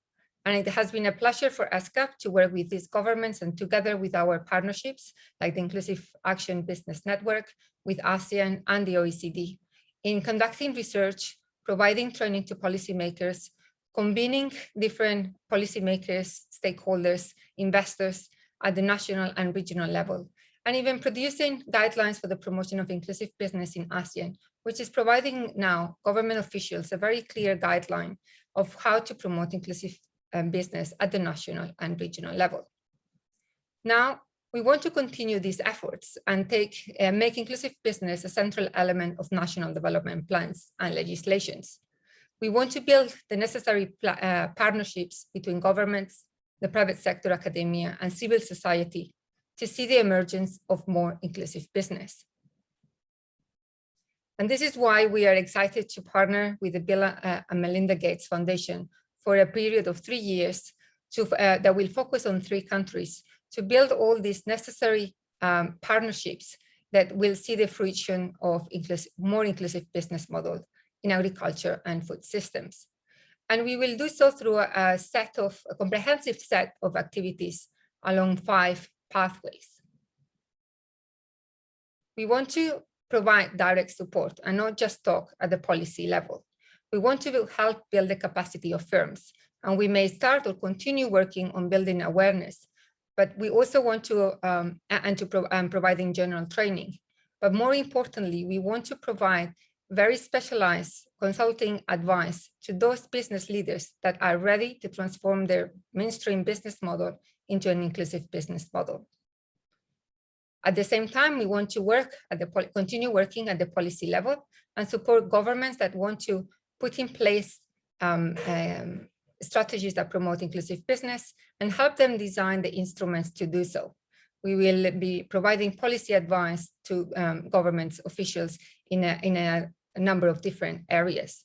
And it has been a pleasure for ESCAP to work with these governments and together with our partnerships, like the Inclusive Action Business Network, with ASEAN and the OECD, in conducting research, providing training to policymakers, convening different policymakers, stakeholders, investors at the national and regional level, and even producing guidelines for the promotion of inclusive business in ASEAN, which is providing now government officials a very clear guideline of how to promote inclusive business at the national and regional level. Now, we want to continue these efforts and make inclusive business a central element of national development plans and legislations. We want to build the necessary partnerships between governments, the private sector, academia, and civil society to see the emergence of more inclusive business. And this is why we are excited to partner with the Bill and Melinda Gates Foundation for a period of 3 years that will focus on 3 countries to build all these necessary partnerships that will see the fruition of more inclusive business model in agriculture and food systems. And we will do so through a comprehensive set of activities along 5 pathways. We want to provide direct support and not just talk at the policy level. We want to help build the capacity of firms, and we may start or continue working on building awareness, but we also want to, providing general training. But more importantly, we want to provide very specialized consulting advice to those business leaders that are ready to transform their mainstream business model into an inclusive business model. At the same time, we want to continue working at the policy level and support governments that want to put in place strategies that promote inclusive business and help them design the instruments to do so. We will be providing policy advice to government officials in a number of different areas.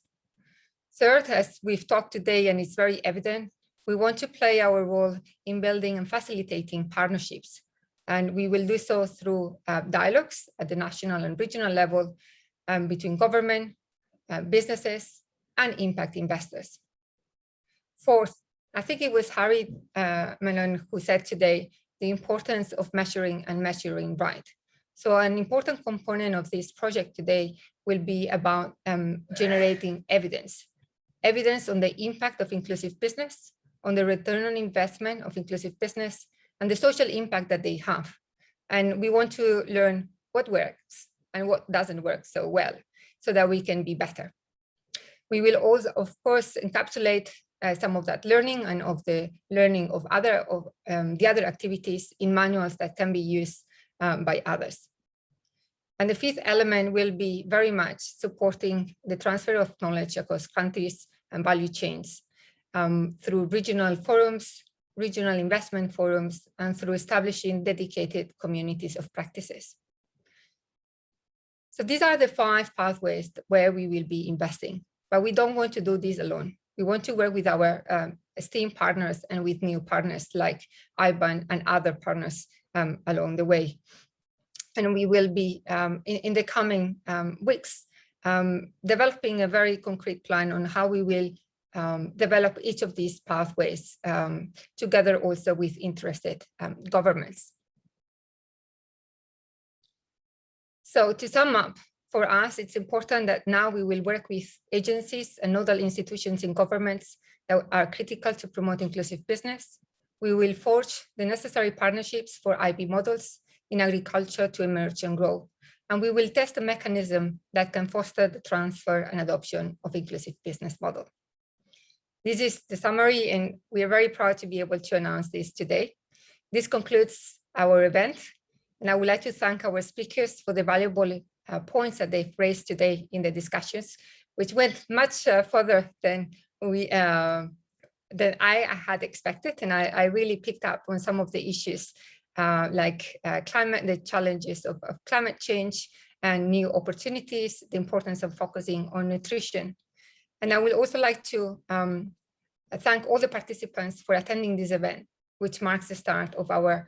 Third, as we've talked today, and it's very evident, we want to play our role in building and facilitating partnerships. And we will do so through dialogues at the national and regional level between government, businesses, and impact investors. Fourth, I think it was Harry Mellon who said today the importance of measuring and measuring right. So an important component of this project today will be about generating evidence on the impact of inclusive business, on the return on investment of inclusive business, and the social impact that they have. And we want to learn what works and what doesn't work so well, so that we can be better. We will also, of course, encapsulate some of that learning and of the learning of the other activities in manuals that can be used by others. And the fifth element will be very much supporting the transfer of knowledge across countries and value chains through regional forums, regional investment forums, and through establishing dedicated communities of practices. So these are the 5 pathways where we will be investing, but we don't want to do this alone. We want to work with our esteemed partners and with new partners like IBAN and other partners along the way. And we will be, in the coming weeks, developing a very concrete plan on how we will develop each of these pathways together also with interested governments. So to sum up, for us, it's important that now we will work with agencies and nodal institutions in governments that are critical to promote inclusive business. We will forge the necessary partnerships for IB models in agriculture to emerge and grow. And we will test a mechanism that can foster the transfer and adoption of inclusive business model. This is the summary, and we are very proud to be able to announce this today. This concludes our event, and I would like to thank our speakers for the valuable points that they've raised today in the discussions, which went much further than I had expected, and I really picked up on some of the issues like the challenges of climate change and new opportunities, the importance of focusing on nutrition. And I would also like to thank all the participants for attending this event, which marks the start of our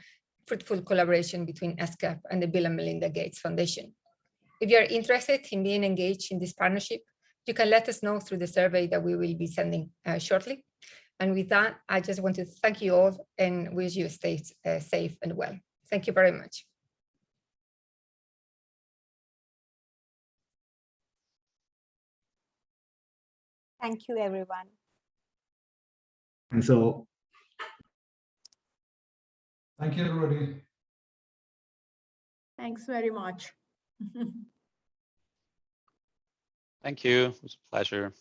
fruitful collaboration between ESCAP and the Bill and Melinda Gates Foundation. If you're interested in being engaged in this partnership, you can let us know through the survey that we will be sending shortly. And with that, I just want to thank you all and wish you stay safe and well. Thank you very much. Thank you, everyone. And so, Thank you, everybody. Thanks very much. Thank you. It was a pleasure.